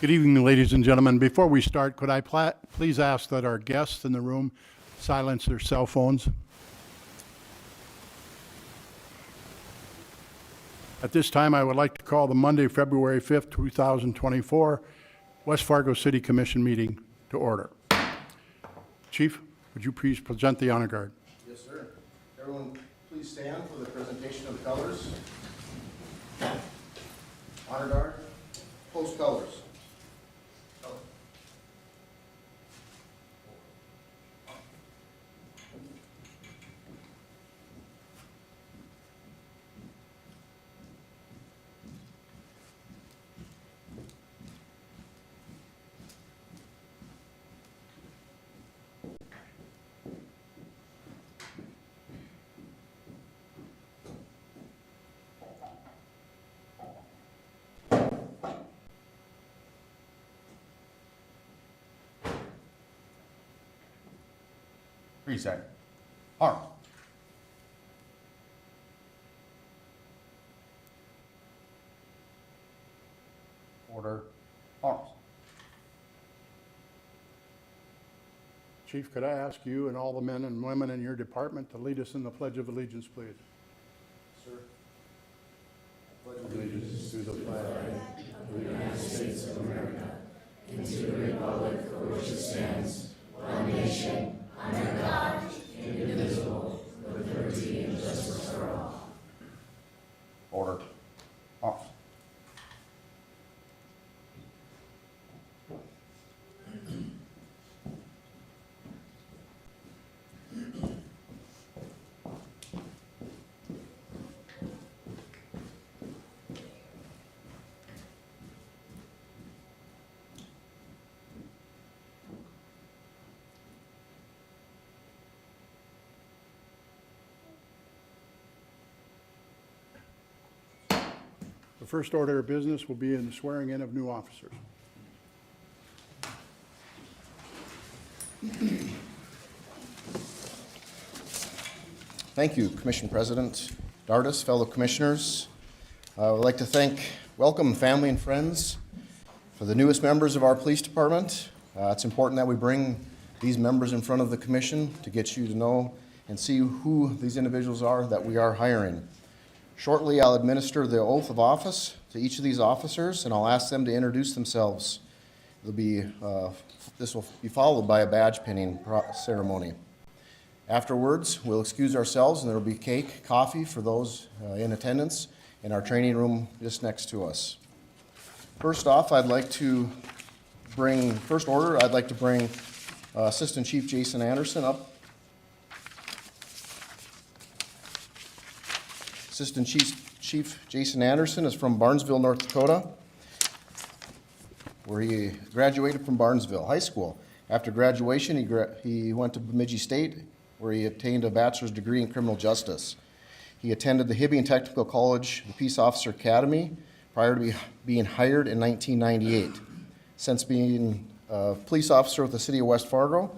Good evening, ladies and gentlemen. Before we start, could I please ask that our guests in the room silence their cell phones? At this time, I would like to call the Monday, February 5th, 2024 West Fargo City Commission meeting to order. Chief, would you please present the honor guard? Yes, sir. Everyone, please stand for the presentation of the colors. Honor guard, post colors. Reset. Arm. Order. Arms. Chief, could I ask you and all the men and women in your department to lead us in the Pledge of Allegiance, please? Sir. Allegiance to the flag of the United States of America and to the republic for which it stands, one nation, under God, indivisible, with liberty and justice for all. Order. Arms. The first order of business will be in the swearing in of new officers. Thank you, Commission President Dardis, fellow commissioners. I would like to welcome family and friends for the newest members of our police department. It's important that we bring these members in front of the commission to get you to know and see who these individuals are that we are hiring. Shortly, I'll administer the oath of office to each of these officers, and I'll ask them to introduce themselves. This will be followed by a badge pinning ceremony. Afterwards, we'll excuse ourselves, and there will be cake, coffee for those in attendance in our training room just next to us. First off, I'd like to bring Assistant Chief Jason Anderson up. Assistant Chief Jason Anderson is from Barnesville, North Dakota, where he graduated from Barnesville High School. After graduation, he went to Bemidji State, where he obtained a bachelor's degree in criminal justice. He attended the Hibbing Technical College, the Peace Officer Academy, prior to being hired in 1998. Since being a police officer with the City of West Fargo,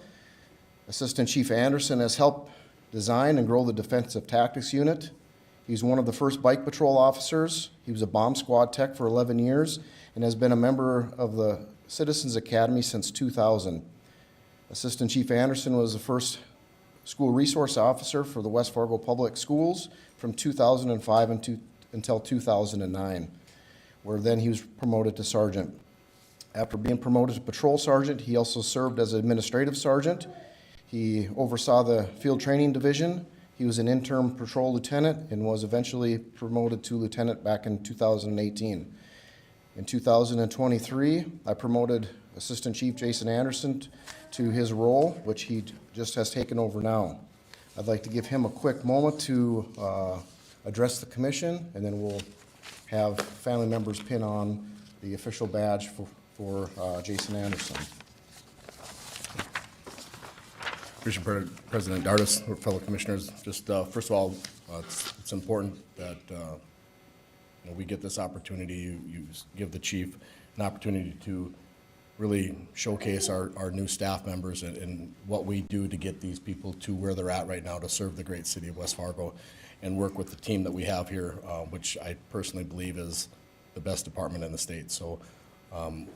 Assistant Chief Anderson has helped design and grow the Defensive Tactics Unit. He's one of the first bike patrol officers. He was a bomb squad tech for 11 years and has been a member of the Citizens Academy since 2000. Assistant Chief Anderson was the first school resource officer for the West Fargo Public Schools from 2005 until 2009, where then he was promoted to sergeant. After being promoted to patrol sergeant, he also served as administrative sergeant. He oversaw the field training division. He was an interim patrol lieutenant and was eventually promoted to lieutenant back in 2018. In 2023, I promoted Assistant Chief Jason Anderson to his role, which he just has taken over now. I'd like to give him a quick moment to address the commission, and then we'll have family members pin on the official badge for Jason Anderson. Commission President Dardis, fellow commissioners, just first of all, it's important that we get this opportunity. You give the chief an opportunity to really showcase our new staff members and what we do to get these people to where they're at right now to serve the great city of West Fargo and work with the team that we have here, which I personally believe is the best department in the state. So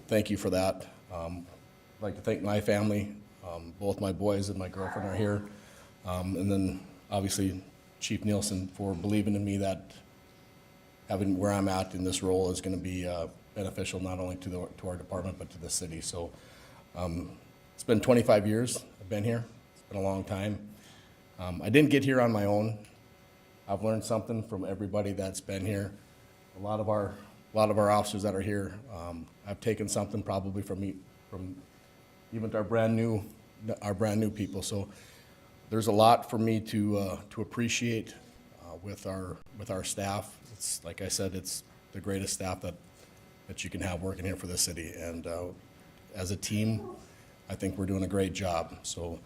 Thank you for that. I'd like to thank my family. Both my boys and my girlfriend are here. And then obviously Chief Nielsen for believing in me that having where I'm at in this role is going to be beneficial not only to our department but to the city. So it's been 25 years I've been here. It's been a long time. I didn't get here on my own. I've learned something from everybody that's been here. A lot of our officers that are here, I've taken something probably from even our brand new people. So there's a lot for me to appreciate with our staff. It's like I said, it's the greatest staff that you can have working here for the city. And as a team, I think we're doing a great job. So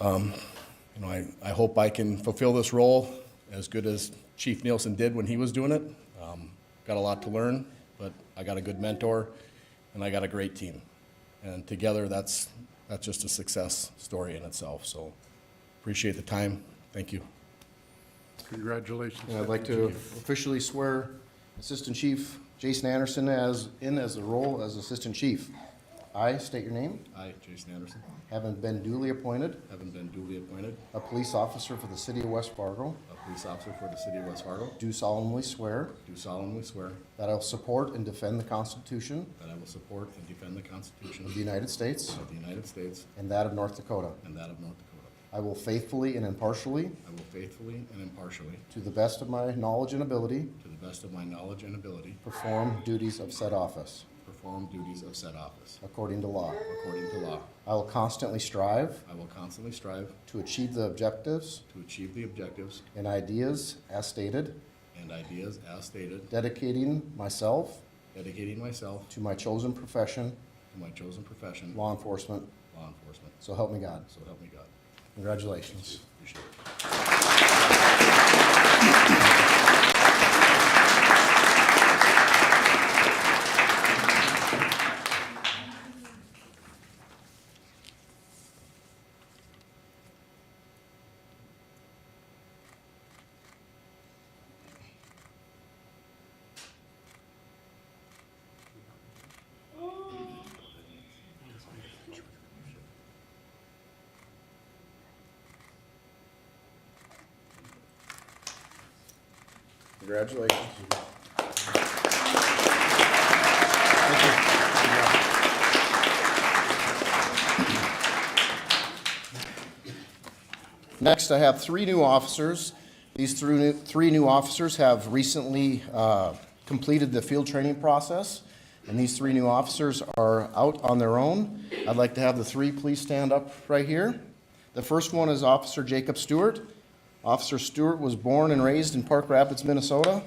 I hope I can fulfill this role as good as Chief Nielsen did when he was doing it. Got a lot to learn, but I got a good mentor, and I got a great team. And together, that's just a success story in itself. So appreciate the time. Thank you. Congratulations. And I'd like to officially swear Assistant Chief Jason Anderson as the role as Assistant Chief. I state your name. I, Jason Anderson, Having been duly appointed a police officer for the city of West Fargo, police officer for the city of West Fargo, do solemnly swear do solemnly swear that I will support and defend the Constitution that I will support and defend the Constitution of the United States of the United States and that of North Dakota. and that of North Dakota. I will faithfully and impartially, To to the best of my knowledge and ability, the best of my knowledge and ability, perform duties of said office perform duties of said office according to law. according to law. I will constantly strive I will constantly strive to achieve the objectives to achieve the objectives and ideas as stated, and ideas as stated, dedicating myself dedicating myself to my chosen profession, to my chosen profession, law enforcement. law enforcement. So help me God. So help me God. Congratulations. Appreciate it. Congratulations. Next, I have three new officers. These three new officers have recently completed the field training process, and these three new officers are out on their own. I'd like to have the three please stand up right here. The first one is Officer Jacob Stewart. Officer Stewart was born and raised in Park Rapids, Minnesota,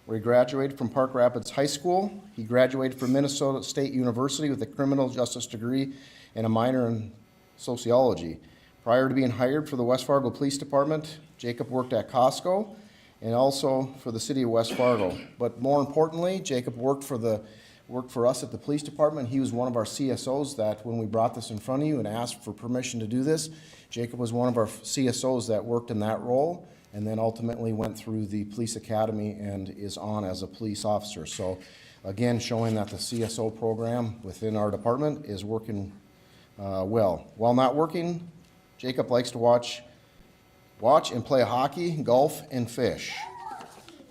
where he graduated from Park Rapids High School. He graduated from Minnesota State University with a criminal justice degree and a minor in sociology. Prior to being hired for the West Fargo Police Department, Jacob worked at Costco and also for the city of West Fargo. But more importantly, Jacob worked for us at the police department. He was one of our CSOs that when we brought this in front of you and asked for permission to do this, Jacob was one of our CSOs that worked in that role and then ultimately went through the police academy and is on as a police officer. So again, showing that the CSO program within our department is working well. While not working, Jacob likes to watch and play hockey, golf, and fish.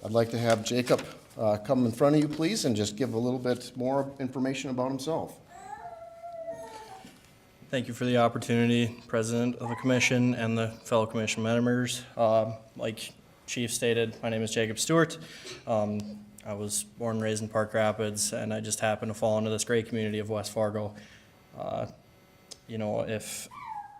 I'd like to have Jacob come in front of you, please, and just give a little bit more information about himself. Thank you for the opportunity, President of the Commission and the fellow Commission members. Like Chief stated, my name is Jacob Stewart. I was born and raised in Park Rapids, and I just happened to fall into this great community of West Fargo. If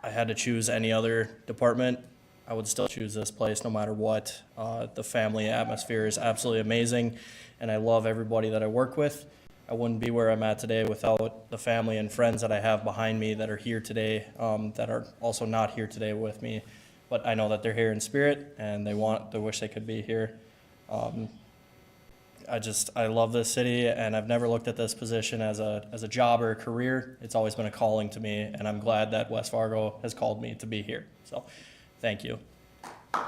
I had to choose any other department, I would still choose this place no matter what. The family atmosphere is absolutely amazing, and I love everybody that I work with. I wouldn't be where I'm at today without the family and friends that I have behind me that are here today, that are also not here today with me. But I know that they're here in spirit, and they wish they could be here. I love this city, and I've never looked at this position as a job or a career. It's always been a calling to me, and I'm glad that West Fargo has called me to be here. So, thank you. Would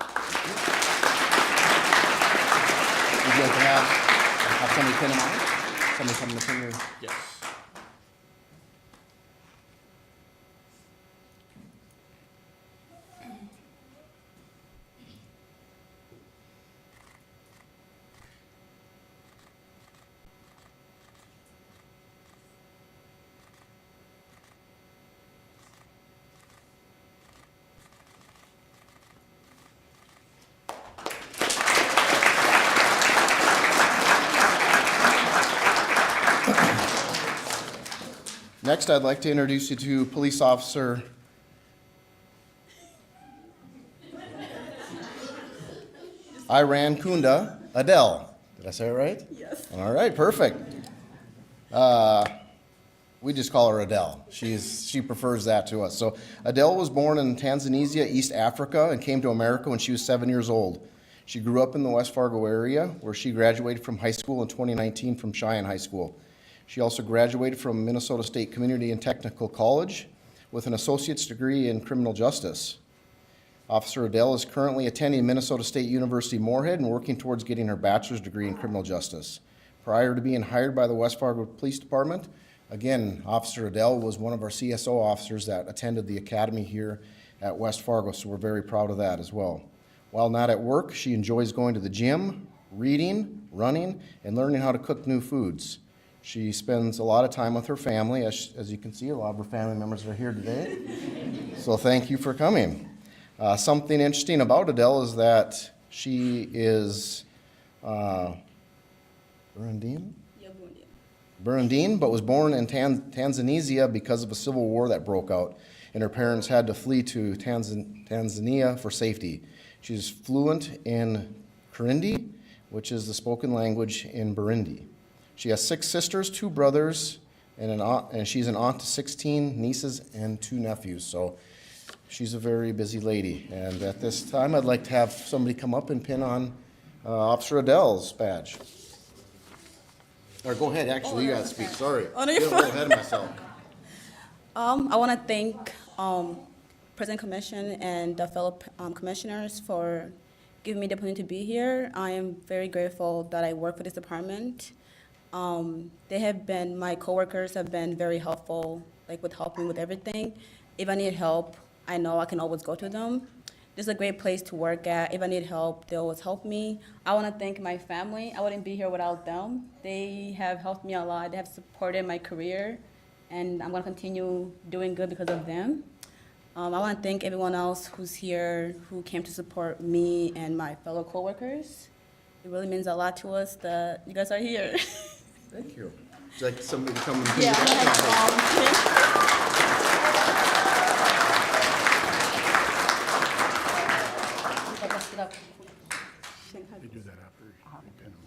you like to have somebody pin him on? Somebody coming to pin your... Yes. Next, I'd like to introduce you to Police Officer Iran Kunda Adel. Did I say it right? Yes. All right, perfect. We just call her Adel. She prefers that to us. So Adel was born in Tanzania, East Africa, and came to America when she was 7 years old. She grew up in the West Fargo area, where she graduated from high school in 2019 from Cheyenne High School. She also graduated from Minnesota State Community and Technical College with an associate's degree in criminal justice. Officer Adel is currently attending Minnesota State University Moorhead and working towards getting her bachelor's degree in criminal justice. Prior to being hired by the West Fargo Police Department, again, Officer Adel was one of our CSO officers that attended the academy here at West Fargo, so we're very proud of that as well. While not at work, she enjoys going to the gym, reading, running, and learning how to cook new foods. She spends a lot of time with her family. As you can see, a lot of her family members are here today. So thank you for coming. Something interesting about Adele is that she is Burundian? Yeah, Burundian. Burundian, but was born in Tanzania because of a civil war that broke out, and her parents had to flee to Tanzania for safety. She's fluent in Kirundi, which is the spoken language in Burundi. She has 6 sisters, 2 brothers, and an aunt, and she's an aunt to 16 nieces and 2 nephews. So she's a very busy lady. And at this time, I'd like to have somebody come up and pin on Officer Adele's badge. Or go ahead, actually, you gotta speak, sorry. Oh, no, you're Getting a little ahead of myself. I want to thank President Commission and the fellow commissioners for giving me the opportunity to be here. I am very grateful that I work for this department. My coworkers have been very helpful, like with helping with everything. If I need help, I know I can always go to them. This is a great place to work at. If I need help, they always help me. I want to thank my family. I wouldn't be here without them. They have helped me a lot. They have supported my career, and I'm going to continue doing good because of them. I want to thank everyone else who's here, who came to support me and my fellow coworkers. It really means a lot to us that you guys are here. Thank you. Would you like somebody to come and pin Yeah, your I'm gonna badge? have They do that after you pin them.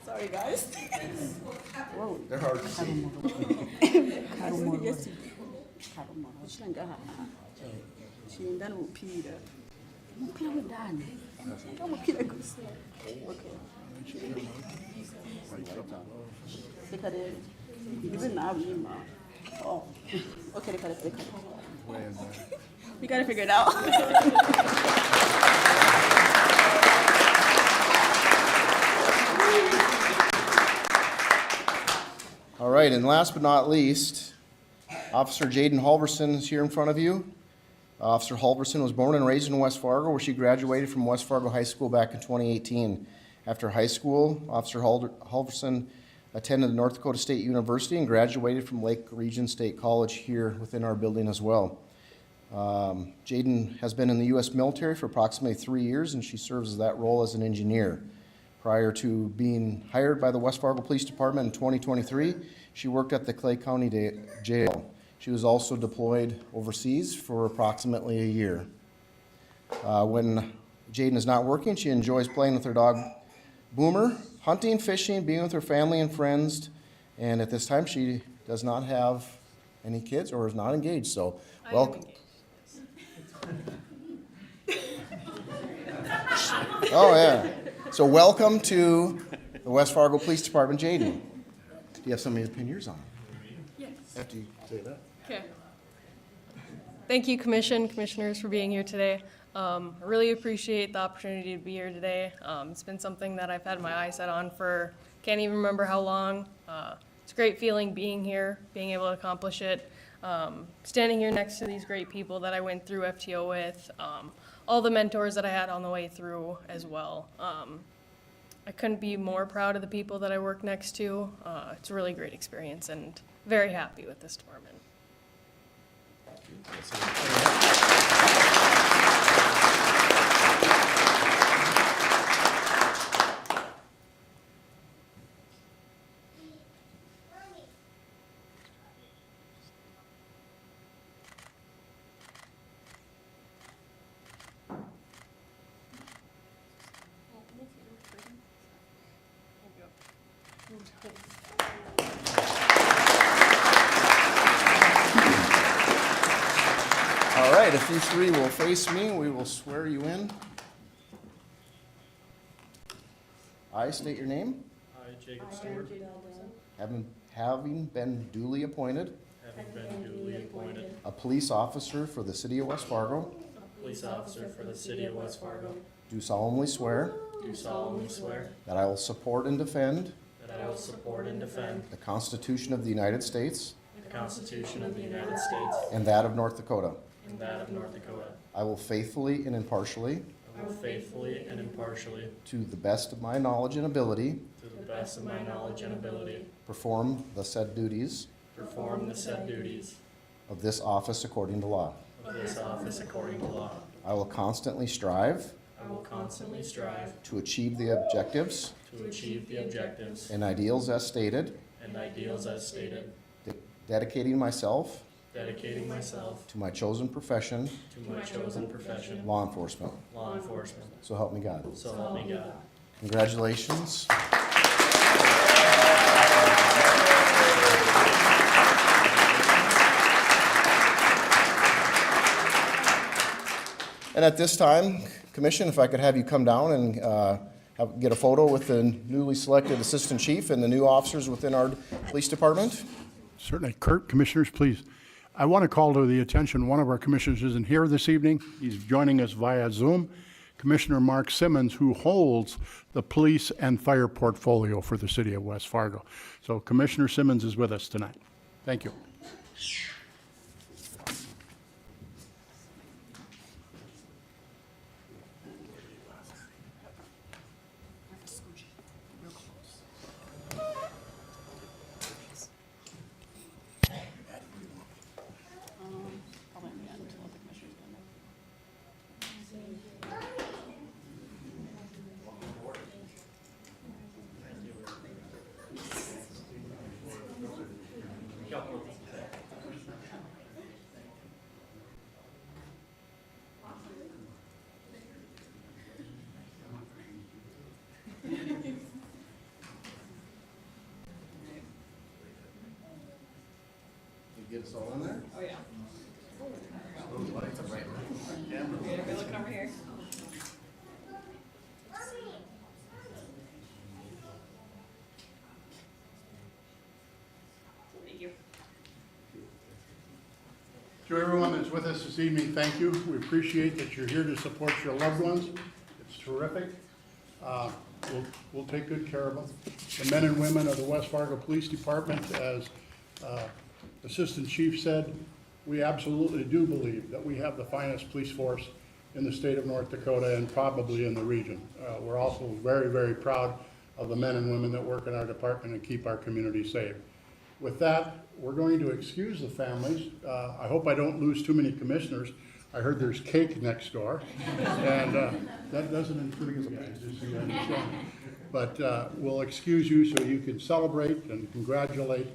Sorry, guys. They're hard to see. Oh, okay, we gotta figure it out. All right, and last but not least, Officer Jaden Halverson is here in front of you. Officer Halverson was born and raised in West Fargo, where she graduated from West Fargo High School back in 2018. After high school, Officer Halverson attended North Dakota State University and graduated from Lake Region State College here within our building as well. Jaden has been in the U.S. military for approximately 3 years, and she serves that role as an engineer. Prior to being hired by the West Fargo Police Department in 2023, she worked at the Clay County Jail. She was also deployed overseas for approximately a year. When Jaden is not working, she enjoys playing with her dog Boomer, hunting, fishing, being with her family and friends, And at this time, she does not have any kids or is not engaged, so I am welcome. engaged. Oh, yeah. So welcome to the West Fargo Police Department, Jaden. Do you have something to pin yours on? Yes. After you say that. Okay. Thank you, commissioners, for being here today. I really appreciate the opportunity to be here today. It's been something that I've had my eyes set on for, can't even remember how long. It's a great feeling being here, being able to accomplish it. Standing here next to these great people that I went through FTO with, all the mentors that I had on the way through as well. I couldn't be more proud of the people that I work next to. It's a really great experience and very happy with this department. All right, if you three will face me, we will swear you in. I state your name, I, Jacob Stewart, having been duly appointed having been duly appointed a police officer for the city of West Fargo, police officer for the city of West Fargo, do solemnly swear do solemnly swear that I will support and defend that I will support and defend the Constitution of the United States the Constitution of the United States and that of North Dakota. and that of North Dakota. I will faithfully and impartially, I will faithfully and impartially, to the best of my knowledge and ability, to the best of my knowledge and ability, perform the said duties perform the said duties of this office according to law. of this office according to law. I will constantly strive I will constantly strive to achieve the objectives to achieve the objectives and ideals as stated, and ideals as stated, dedicating myself dedicating myself to my chosen profession, to my chosen profession, law enforcement. law enforcement. So help me God. So help me God. Congratulations. And at this time, Commission, if I could have you come down and get a photo with the newly selected Assistant Chief and the new officers within our police department. Certainly. Kurt, commissioners, please. I want to call to the attention, one of our commissioners isn't here this evening. He's joining us via Zoom. Commissioner Mark Simmons, who holds the police and fire portfolio for the city of West Fargo. So Commissioner Simmons is with us tonight. Thank you. Get us all in there? Oh, yeah. We're looking over here. Thank you. To everyone that's with us this evening, thank you. We appreciate that you're here to support your loved ones. It's terrific. We'll take good care of them. The men and women of the West Fargo Police Department, as Assistant Chief said, we absolutely do believe that we have the finest police force in the state of North Dakota and probably in the region. We're also very, very proud of the men and women that work in our department and keep our community safe. With that, we're going to excuse the families. I hope I don't lose too many commissioners. I heard there's cake next door, and that doesn't intrigue the guys, just so you understand. But we'll excuse you so you can celebrate and congratulate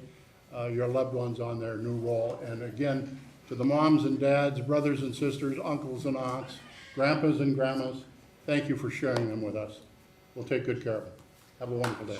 your loved ones on their new role. And again, to the moms and dads, brothers and sisters, uncles and aunts, grandpas and grandmas, thank you for sharing them with us. We'll take good care of them. Have a wonderful day.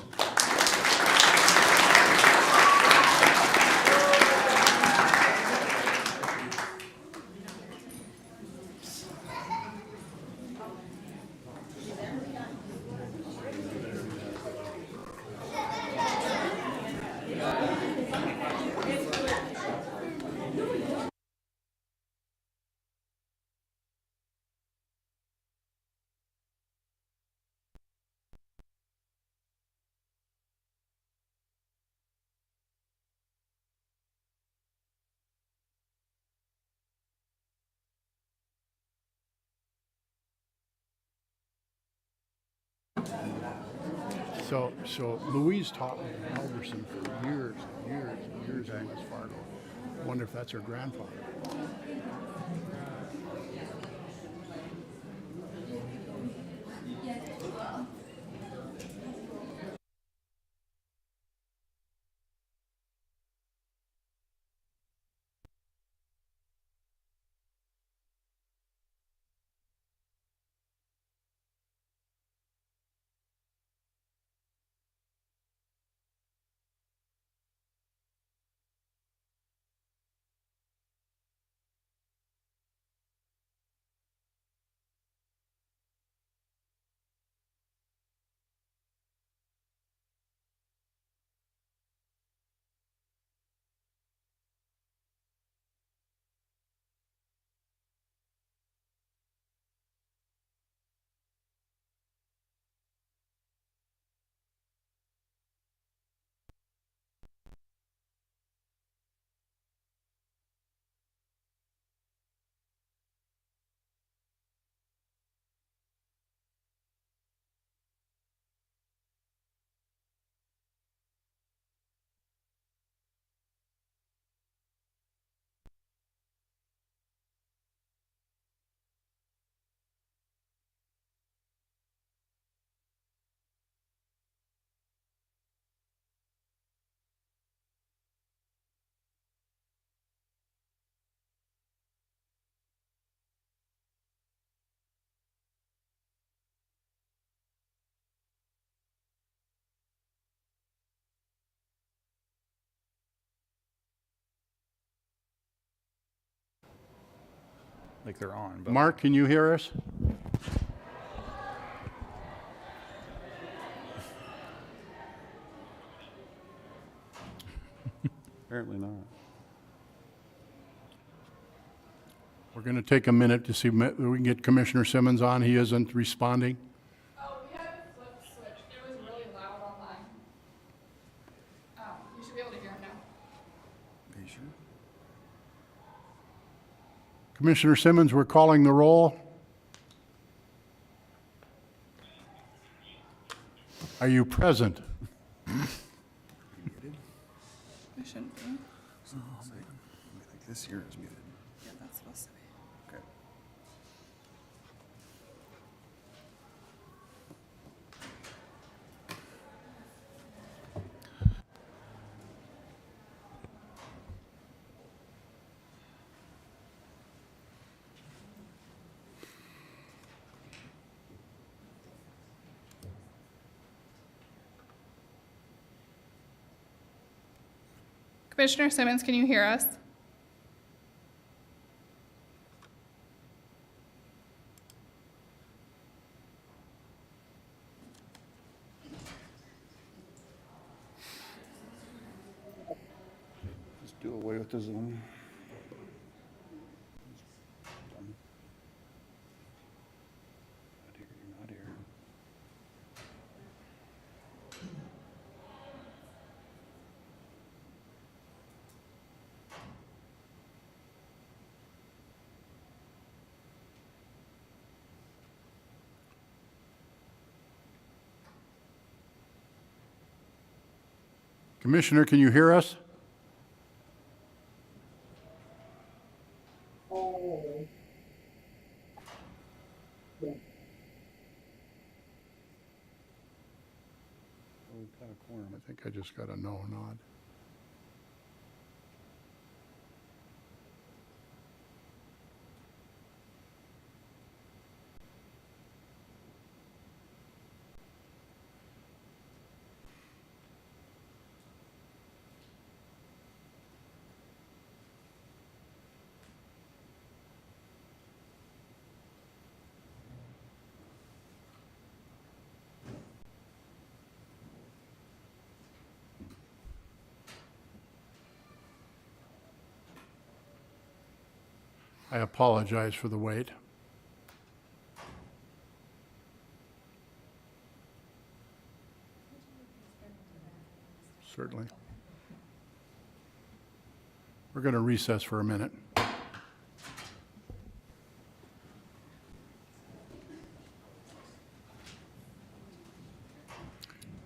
So Louise taught me in Halverson for years and years and years in West Fargo. I wonder if that's her grandfather. Like they're on, but Mark, can you hear us? apparently not. We're going to take a minute to see if we can get Commissioner Simmons on. He isn't responding. Oh, we had a flip switch. It was really loud online. You should be able to hear him now. Are you sure? Commissioner Simmons, we're calling the roll. Are you present? It shouldn't be. I think this here is muted. Yeah, that's supposed to be. Okay. Commissioner Simmons, can you hear us? Just do away with the Zoom. Done. Not here, you're not here. Commissioner, can you hear us? Oh, we've got a quorum. I think I just got a no nod. I apologize for the wait. Certainly. We're going to recess for a minute.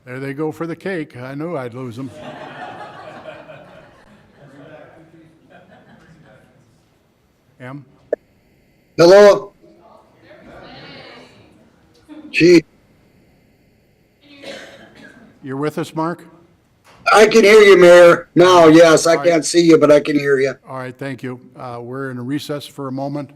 There they go for the cake. I knew I'd lose them. M? Hello? Gee, You're with us, Mark? I can hear you, Mayor. Now, yes, I can't see you, but I can hear you. All right, thank you. We're in a recess for a moment.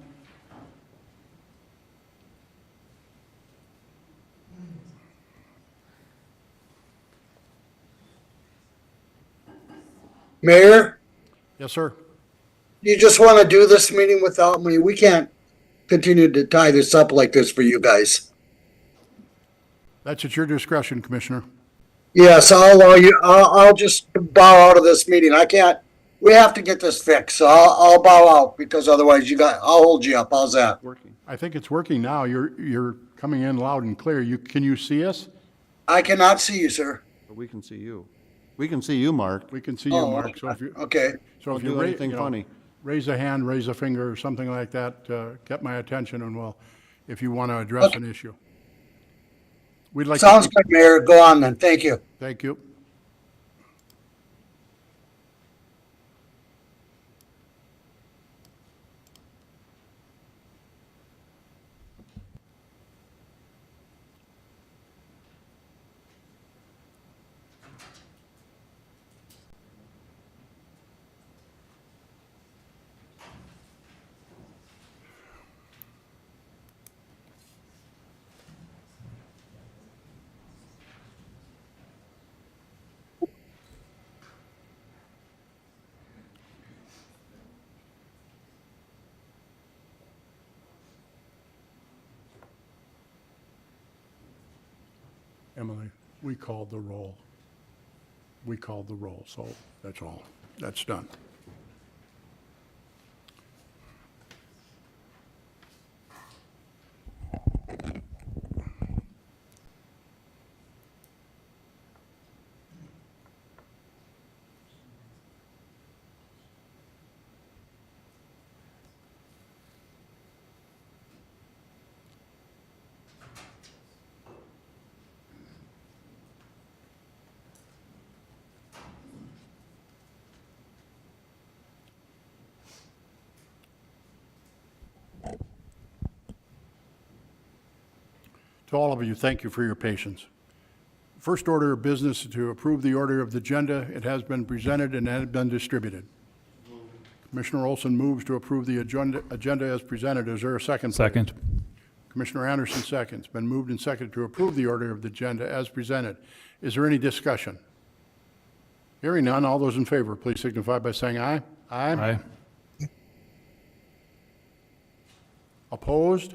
Mayor, Yes, sir. you just want to do this meeting without me? We can't continue to tie this up like this for you guys. That's at your discretion, Commissioner. Yes, I'll allow you, I'll just bow out of this meeting. I can't, we have to get this fixed, so I'll bow out because otherwise I'll hold you up. How's that? Working, I think it's working now. You're coming in loud and clear. Can you see us? I cannot see you, sir. but we can see you. We can see you, Mark. We can see you, Oh, Mark. So if you, okay. so if Don't you do anything funny. raise a hand, raise a finger, or something like that, get my attention, and we'll, if you want to address an issue. We'd like to Sounds good, Mayor. Go on then. Thank you. Thank you. Emily, we called the roll. We called the roll, so that's all. That's done. To all of you, thank you for your patience. First order of business is to approve the order of the agenda. It has been presented and has been distributed. Commissioner Olson moves to approve the agenda as presented. Is there a second? Please? Second. Commissioner Anderson seconds. Been moved and seconded to approve the order of the agenda as presented. Is there any discussion? Hearing none, all those in favor, please signify by saying aye. Aye. Opposed?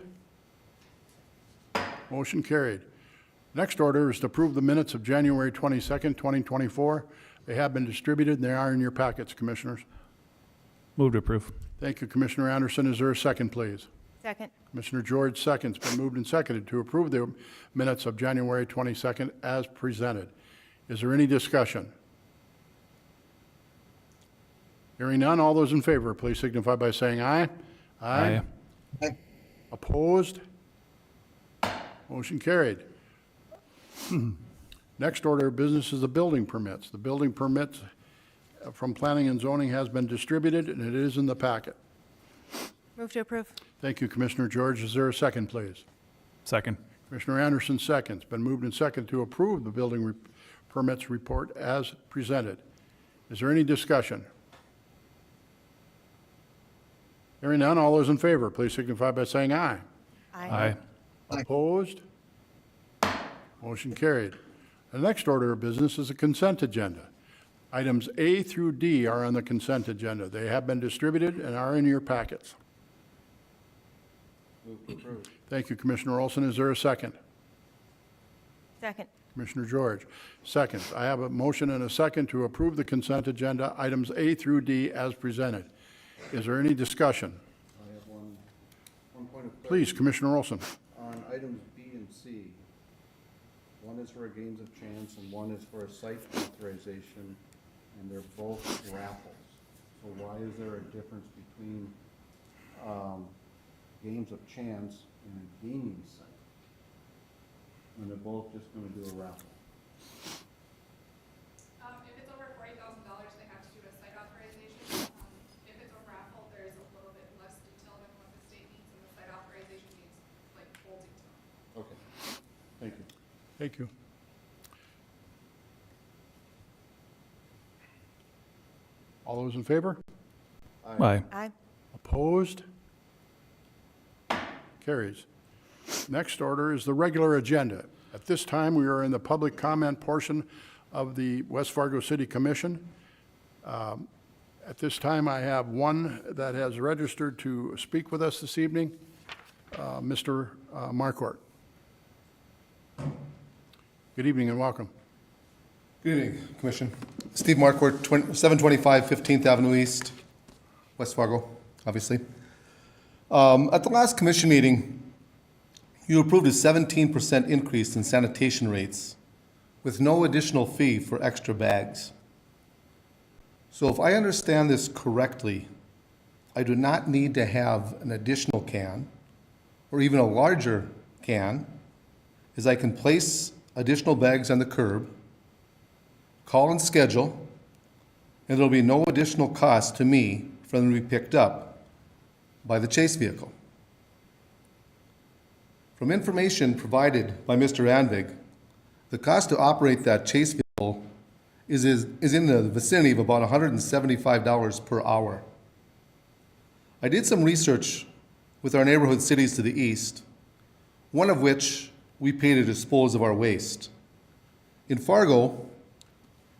Motion carried. Next order is to approve the minutes of January 22nd, 2024. They have been distributed, and they are in your packets, Commissioners. Move to approve. Thank you, Commissioner Anderson. Is there a second, please? Second. Commissioner George seconds. Been moved and seconded to approve the minutes of January 22nd as presented. Is there any discussion? Hearing none, all those in favor, please signify by saying aye. Aye. Opposed? Motion carried. Next order of business is the building permits. The building permits from Planning and Zoning has been distributed, and it is in the packet. Move to approve. Thank you, Commissioner George. Is there a second, please? Second. Commissioner Anderson seconds. Been moved and seconded to approve the building permits report as presented. Is there any discussion? Hearing none, all those in favor, please signify by saying aye. Aye. Opposed? Motion carried. The next order of business is a consent agenda. Items A through D are on the consent agenda. They have been distributed and are in your packets. Thank you, Commissioner Olson. Is there a second? Second. Commissioner George, second. I have a motion and a second to approve the consent agenda, items A through D as presented. Is there any discussion? I have one point of Please, Commissioner Olson. on items B and C. One is for a games of chance and one is for a site authorization, and they're both raffles. So why is there a difference between games of chance and a gaming site when they're both just gonna do a raffle? If it's over $40,000, they have to do a site authorization. If it's over Raffle, there's a little bit less detail than what the state needs, and the site authorization needs like full detail. Okay. Thank you. Thank you. All those in favor? Aye. Aye. Opposed? Carries. Next order is the regular agenda. At this time, we are in the public comment portion of the West Fargo City Commission. At this time, I have one that has registered to speak with us this evening, Mr. Marquardt. Good evening and welcome. Good evening, Commission. Steve Marquardt, 725 15th Avenue East, West Fargo, obviously. At the last commission meeting, you approved a 17% increase in sanitation rates with no additional fee for extra bags. So if I understand this correctly, I do not need to have an additional can or even a larger can, as I can place additional bags on the curb, call and schedule, and there'll be no additional cost to me for them to be picked up by the chase vehicle. From information provided by Mr. Anvig, the cost to operate that chase vehicle is in the vicinity of about $175 per hour. I did some research with our neighborhood cities to the east, one of which we pay to dispose of our waste. In Fargo,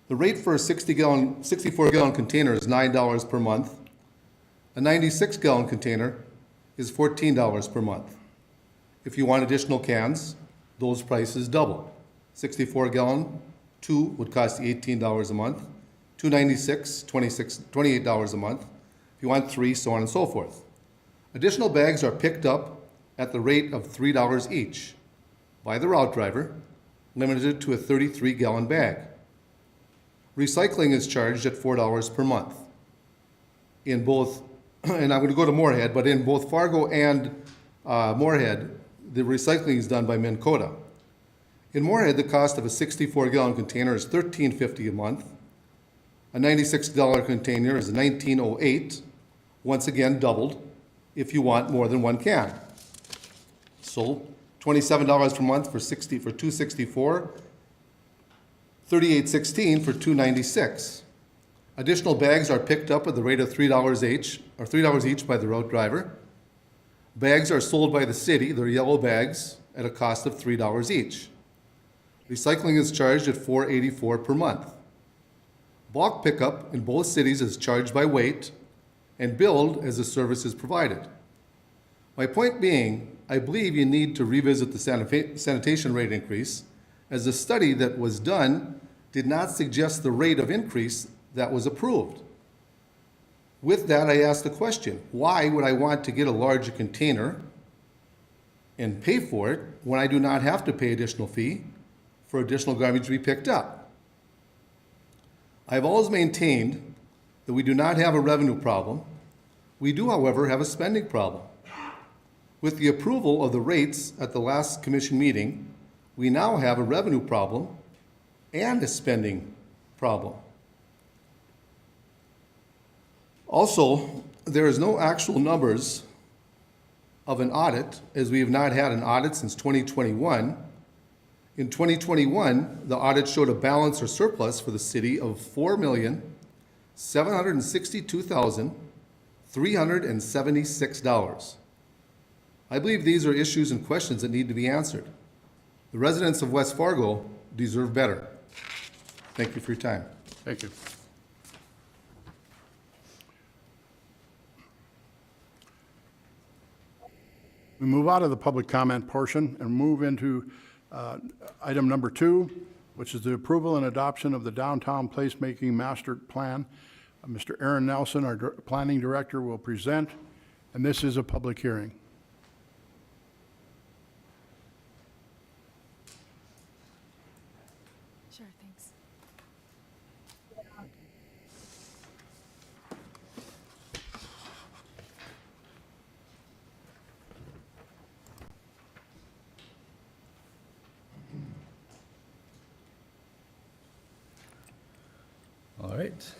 the rate for a 64-gallon container is $9 per month. A 96-gallon container is $14 per month. If you want additional cans, those prices double. 64-gallon, 2 would cost you $18 a month. 296, $28 a month. If you want 3, so on and so forth. Additional bags are picked up at the rate of $3 each by the route driver, limited to a 33-gallon bag. Recycling is charged at $4 per month. In both, and I'm going to go to Moorhead, but in both Fargo and Moorhead, the recycling is done by Minn Kota. In Moorhead, the cost of a 64-gallon container is $13.50 a month. A $96 container is $19.08, once again doubled, if you want more than one can. So $27 per month for 264, $38.16 for 296. Additional bags are picked up at the rate of $3 each by the route driver. Bags are sold by the city, they're yellow bags, at a cost of $3 each. Recycling is charged at $4.84 per month. Bulk pickup in both cities is charged by weight and billed as the service is provided. My point being, I believe you need to revisit the sanitation rate increase, as the study that was done did not suggest the rate of increase that was approved. With that, I asked the question, why would I want to get a larger container and pay for it when I do not have to pay additional fee for additional garbage to be picked up? I've always maintained that we do not have a revenue problem. We do, however, have a spending problem. With the approval of the rates at the last commission meeting, we now have a revenue problem and a spending problem. Also, there is no actual numbers of an audit, as we have not had an audit since 2021. In 2021, the audit showed a balance or surplus for the city of $4,762,376. I believe these are issues and questions that need to be answered. The residents of West Fargo deserve better. Thank you for your time. Thank you. We move out of the public comment portion and move into item number 2, which is the approval and adoption of the Downtown Placemaking Master Plan. Mr. Aaron Nelson, our planning director, will present, and this is a public hearing. Sure, thanks. right.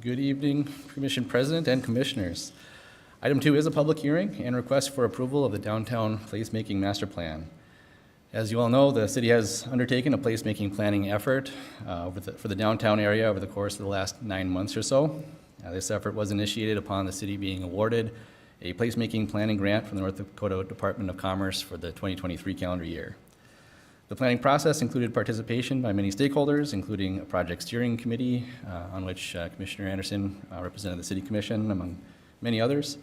Good evening, Commission President and Commissioners. Item 2 is a public hearing and request for approval of the Downtown Placemaking Master Plan. As you all know, the city has undertaken a placemaking planning effort for the downtown area over the course of the last 9 months or so. This effort was initiated upon the city being awarded a placemaking planning grant from the North Dakota Department of Commerce for the 2023 calendar year. The planning process included participation by many stakeholders, including a project steering committee on which Commissioner Anderson represented the City Commission, among many others.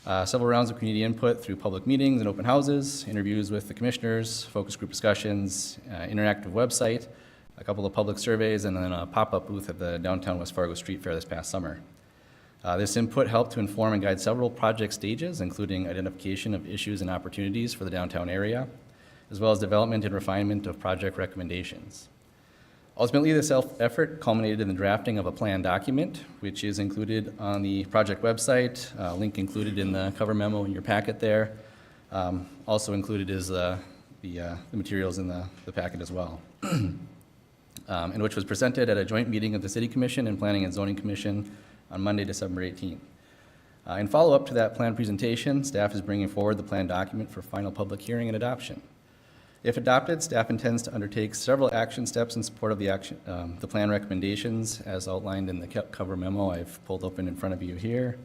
Several rounds of community input through public meetings and open houses, interviews with the commissioners, focus group discussions, interactive website, a couple of public surveys, and then a pop-up booth at the downtown West Fargo Street Fair this past summer. This input helped to inform and guide several project stages, including identification of issues and opportunities for the downtown area, as well as development and refinement of project recommendations. Ultimately, this effort culminated in the drafting of a plan document, which is included on the project website, link included in the cover memo in your packet there. Also included is the materials in the packet as well, and which was presented at a joint meeting of the City Commission and Planning and Zoning Commission on Monday, December 18th. In follow-up to that plan presentation, staff is bringing forward the plan document for final public hearing and adoption. If adopted, staff intends to undertake several action steps in support of the plan recommendations as outlined in the cover memo I've pulled open in front of you here.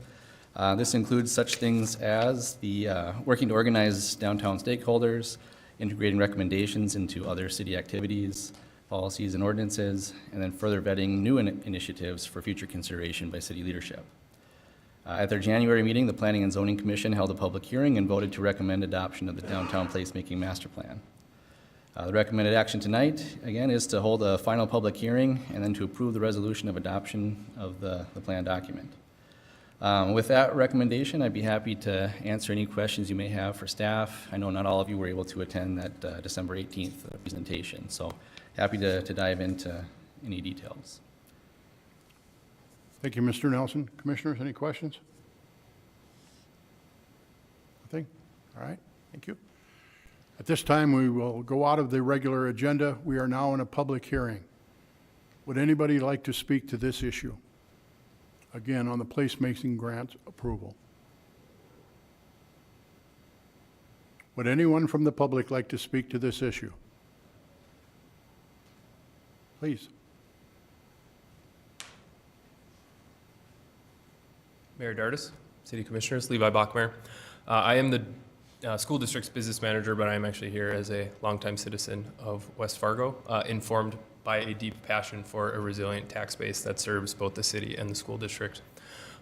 This includes such things as the working to organize downtown stakeholders, integrating recommendations into other city activities, policies and ordinances, and then further vetting new initiatives for future consideration by city leadership. At their January meeting, the Planning and Zoning Commission held a public hearing and voted to recommend adoption of the Downtown Placemaking Master Plan. The recommended action tonight, again, is to hold a final public hearing and then to approve the resolution of adoption of the plan document. With that recommendation, I'd be happy to answer any questions you may have for staff. I know not all of you were able to attend that December 18th presentation, so happy to dive into any details. Thank you, Mr. Nelson. Commissioners, any questions? Nothing? All right, thank you. At this time, we will go out of the regular agenda. We are now in a public hearing. Would anybody like to speak to this issue? Again, on the placemaking grant approval. Would anyone from the public like to speak to this issue? Please. Mayor Dardis, City Commissioners, Levi Bachmeyer. I am the school district's business manager, but I'm actually here as a longtime citizen of West Fargo, informed by a deep passion for a resilient tax base that serves both the city and the school district.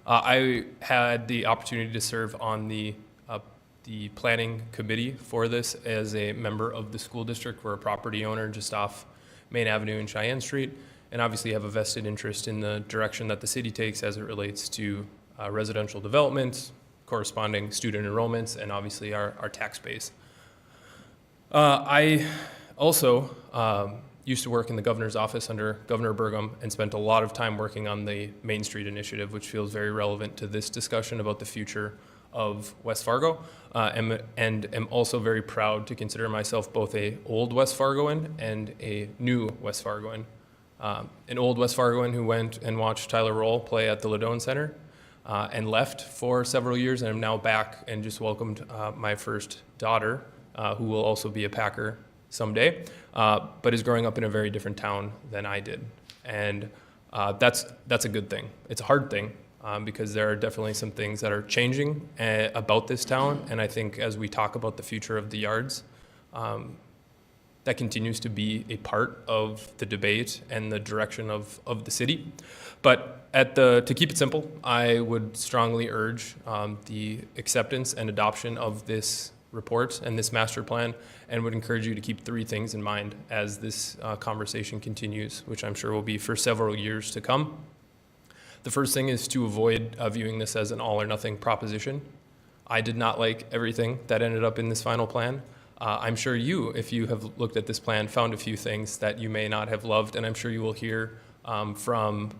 I had the opportunity to serve on the planning committee for this as a member of the school district. We're a property owner just off Main Avenue and Cheyenne Street, and obviously have a vested interest in the direction that the city takes as it relates to residential development, corresponding student enrollments, and obviously our tax base. I also used to work in the governor's office under Governor Burgum and spent a lot of time working on the Main Street initiative, which feels very relevant to this discussion about the future of West Fargo, and am also very proud to consider myself both a old West Fargoan and a new West Fargoan. An old West Fargoan who went and watched Tyler Roll play at the Ladone Center, and left for several years, and I'm now back and just welcomed my first daughter, who will also be a Packer someday, but is growing up in a very different town than I did. And that's a good thing. It's a hard thing, because there are definitely some things that are changing about this town, and I think as we talk about the future of the yards, that continues to be a part of the debate and the direction of the city. But to keep it simple, I would strongly urge the acceptance and adoption of this report and this master plan, and would encourage you to keep 3 things in mind as this conversation continues, which I'm sure will be for several years to come. The first thing is to avoid viewing this as an all or nothing proposition. I did not like everything that ended up in this final plan. I'm sure you, if you have looked at this plan, found a few things that you may not have loved, and I'm sure you will hear from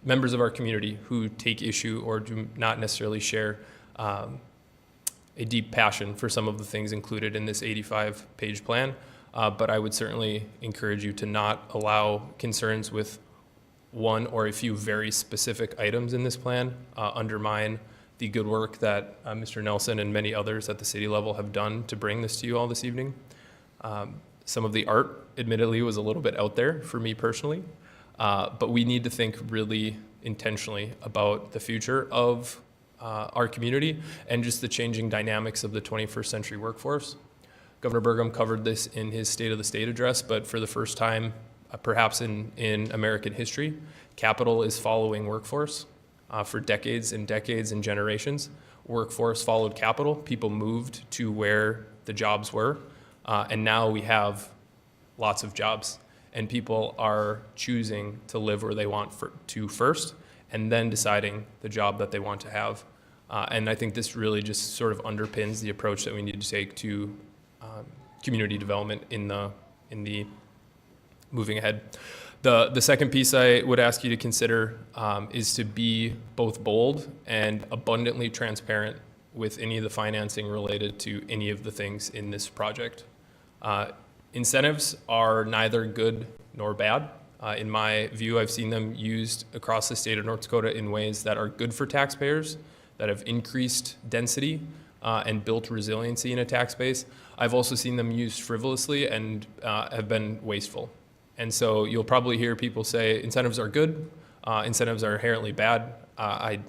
members of our community who take issue or do not necessarily share a deep passion for some of the things included in this 85-page plan. But I would certainly encourage you to not allow concerns with one or a few very specific items in this plan undermine the good work that Mr. Nelson and many others at the city level have done to bring this to you all this evening. Some of the art, admittedly, was a little bit out there for me personally, but we need to think really intentionally about the future of our community and just the changing dynamics of the 21st century workforce. Governor Burgum covered this in his State of the State address, but for the first time, perhaps in American history, capital is following workforce. For decades and decades and generations, workforce followed capital. People moved to where the jobs were, and now we have lots of jobs, and people are choosing to live where they want to first, and then deciding the job that they want to have. And I think this really just sort of underpins the approach that we need to take to community development in the moving ahead. The second piece I would ask you to consider is to be both bold and abundantly transparent with any of the financing related to any of the things in this project. Incentives are neither good nor bad. In my view, I've seen them used across the state of North Dakota in ways that are good for taxpayers, that have increased density and built resiliency in a tax base. I've also seen them used frivolously and have been wasteful. And so you'll probably hear people say incentives are good, incentives are inherently bad. I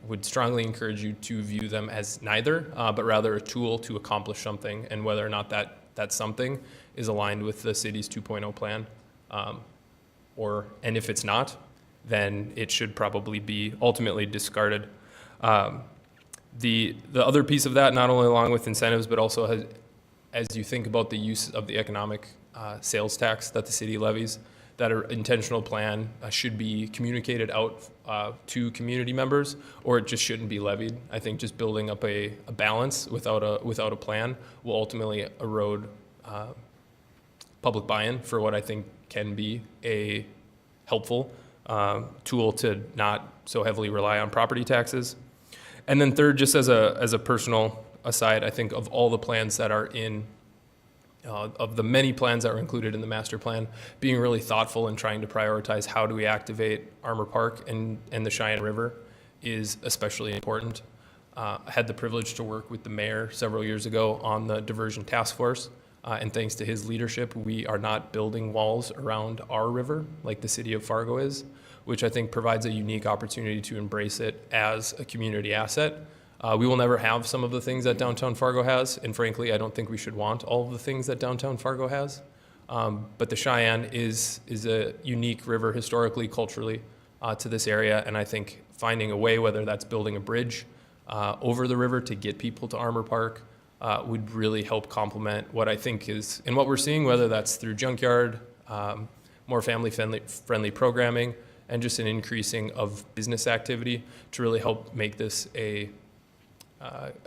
would strongly encourage you to view them as neither, but rather a tool to accomplish something, and whether or not that something is aligned with the city's 2.0 plan. And if it's not, then it should probably be ultimately discarded. The other piece of that, not only along with incentives, but also as you think about the use of the economic sales tax that the city levies, that an intentional plan should be communicated out to community members, or it just shouldn't be levied. I think just building up a balance without a plan will ultimately erode public buy-in for what I think can be a helpful tool to not so heavily rely on property taxes. And then third, just as a personal aside, I think of all the plans that are of the many plans that were included in the master plan, being really thoughtful and trying to prioritize how do we activate Armor Park and the Cheyenne River is especially important. I had the privilege to work with the mayor several years ago on the diversion task force, and thanks to his leadership, we are not building walls around our river like the city of Fargo is, which I think provides a unique opportunity to embrace it as a community asset. We will never have some of the things that downtown Fargo has, and frankly, I don't think we should want all of the things that downtown Fargo has. But the Cheyenne is a unique river historically, culturally, to this area, and I think finding a way, whether that's building a bridge over the river to get people to Armor Park, would really help complement what I think is, and what we're seeing, whether that's through junkyard, more family-friendly programming, and just an increasing of business activity to really help make this a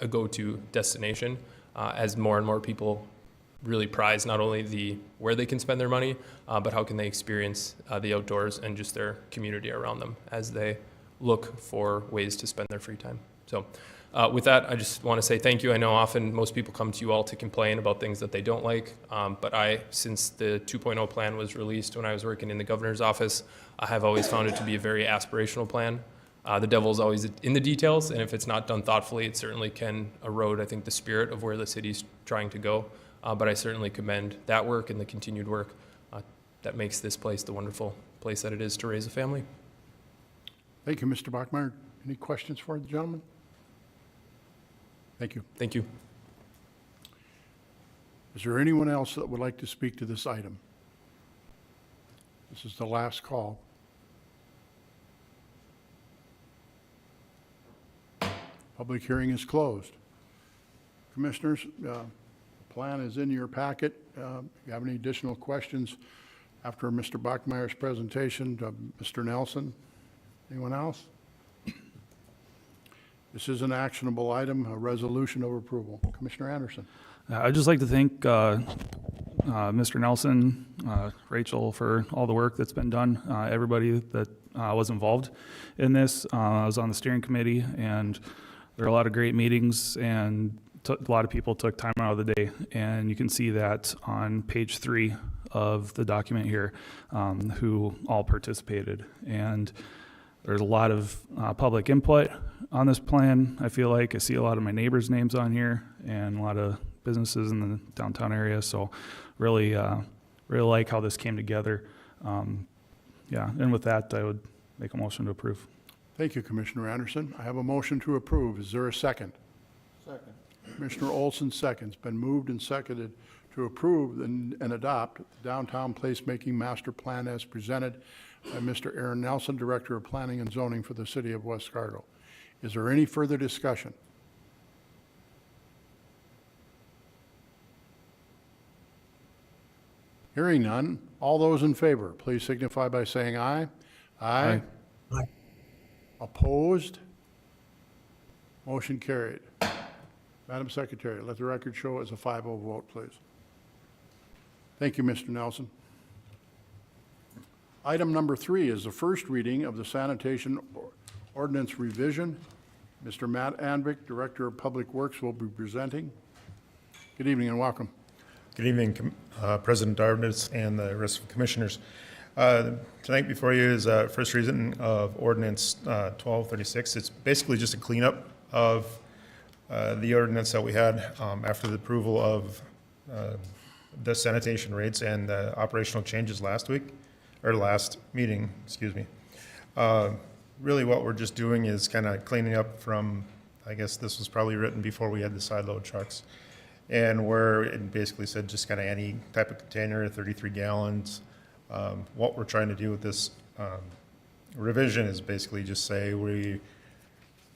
go-to destination as more and more people really prize not only where they can spend their money, but how can they experience the outdoors and just their community around them as they look for ways to spend their free time. So with that, I just want to say thank you. I know often most people come to you all to complain about things that they don't like, but since the 2.0 plan was released when I was working in the governor's office, I have always found it to be a very aspirational plan. The devil is always in the details, and if it's not done thoughtfully, it certainly can erode, I think, the spirit of where the city's trying to go. But I certainly commend that work and the continued work that makes this place the wonderful place that it is to raise a family. Thank you, Mr. Bachmeyer. Any questions for the gentleman? Thank you. Thank you. Is there anyone else that would like to speak to this item? This is the last call. Public hearing is closed. Commissioners, the plan is in your packet. If you have any additional questions after Mr. Bachmeyer's presentation, Mr. Nelson, anyone else? This is an actionable item, a resolution of approval. Commissioner Anderson. I'd just like to thank Mr. Nelson, Rachel, for all the work that's been done, everybody that was involved in this. I was on the steering committee, and there are a lot of great meetings and a lot of people took time out of the day, and you can see that on page 3 of the document here, who all participated. And there's a lot of public input on this plan. I feel like I see a lot of my neighbors' names on here and a lot of businesses in the downtown area. So really, really like how this came together. Yeah, and with that, I would make a motion to approve. Thank you, Commissioner Anderson. I have a motion to approve. Is there a second? Second. Commissioner Olson seconds. Been moved and seconded to approve and adopt the Downtown Placemaking Master Plan as presented by Mr. Aaron Nelson, Director of Planning and Zoning for the City of West Fargo. Is there any further discussion? Hearing none, all those in favor, please signify by saying aye. Aye. Aye. Opposed? Motion carried. Madam Secretary, let the record show as a 5-0 vote, please. Thank you, Mr. Nelson. Item number 3 is the first reading of the sanitation ordinance revision. Mr. Matt Anvik, Director of Public Works, will be presenting. Good evening and welcome. Good evening, President Davidson and the rest of the commissioners. Tonight before you is first reading of Ordinance 1236. It's basically just a cleanup of the ordinance that we had after the approval of the sanitation rates and the operational changes last meeting, excuse me. Really what we're just doing is kind of cleaning up from, I guess this was probably written before we had the side load trucks. And where it basically said just kind of any type of container, 33 gallons. What we're trying to do with this revision is basically just say we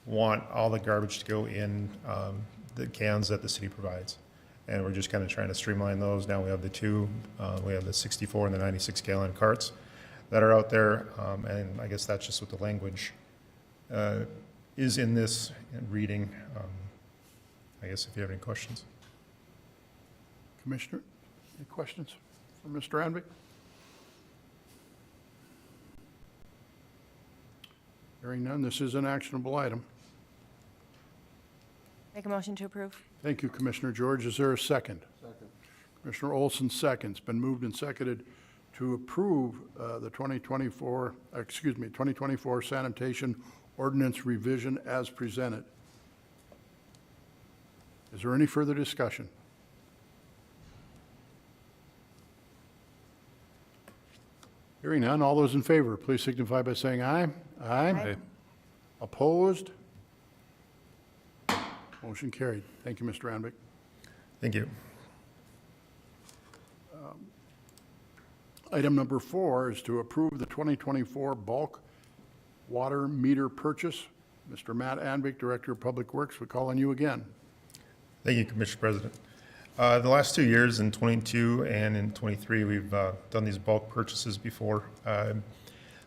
want all the garbage to go in the cans that the city provides. And we're just kind of trying to streamline those. Now we have the two, we have the 64 and the 96 gallon carts that are out there. And I guess that's just what the language is in this reading. I guess if you have any questions. Commissioner, any questions for Mr. Anvik? Hearing none, this is an actionable item. Make a motion to approve. Thank you, Commissioner George. Is there a second? Second. Commissioner Olson seconds. Been moved and seconded to approve the 2024 sanitation ordinance revision as presented. Is there any further discussion? Hearing none, all those in favor, please signify by saying aye. Aye. Aye. Opposed? Motion carried. Thank you, Mr. Anvik. Thank you. Item number 4 is to approve the 2024 bulk water meter purchase. Mr. Matt Anvik, Director of Public Works, we call on you again. Thank you, Commissioner President. The last 2 years, in 22 and in 23, we've done these bulk purchases before. That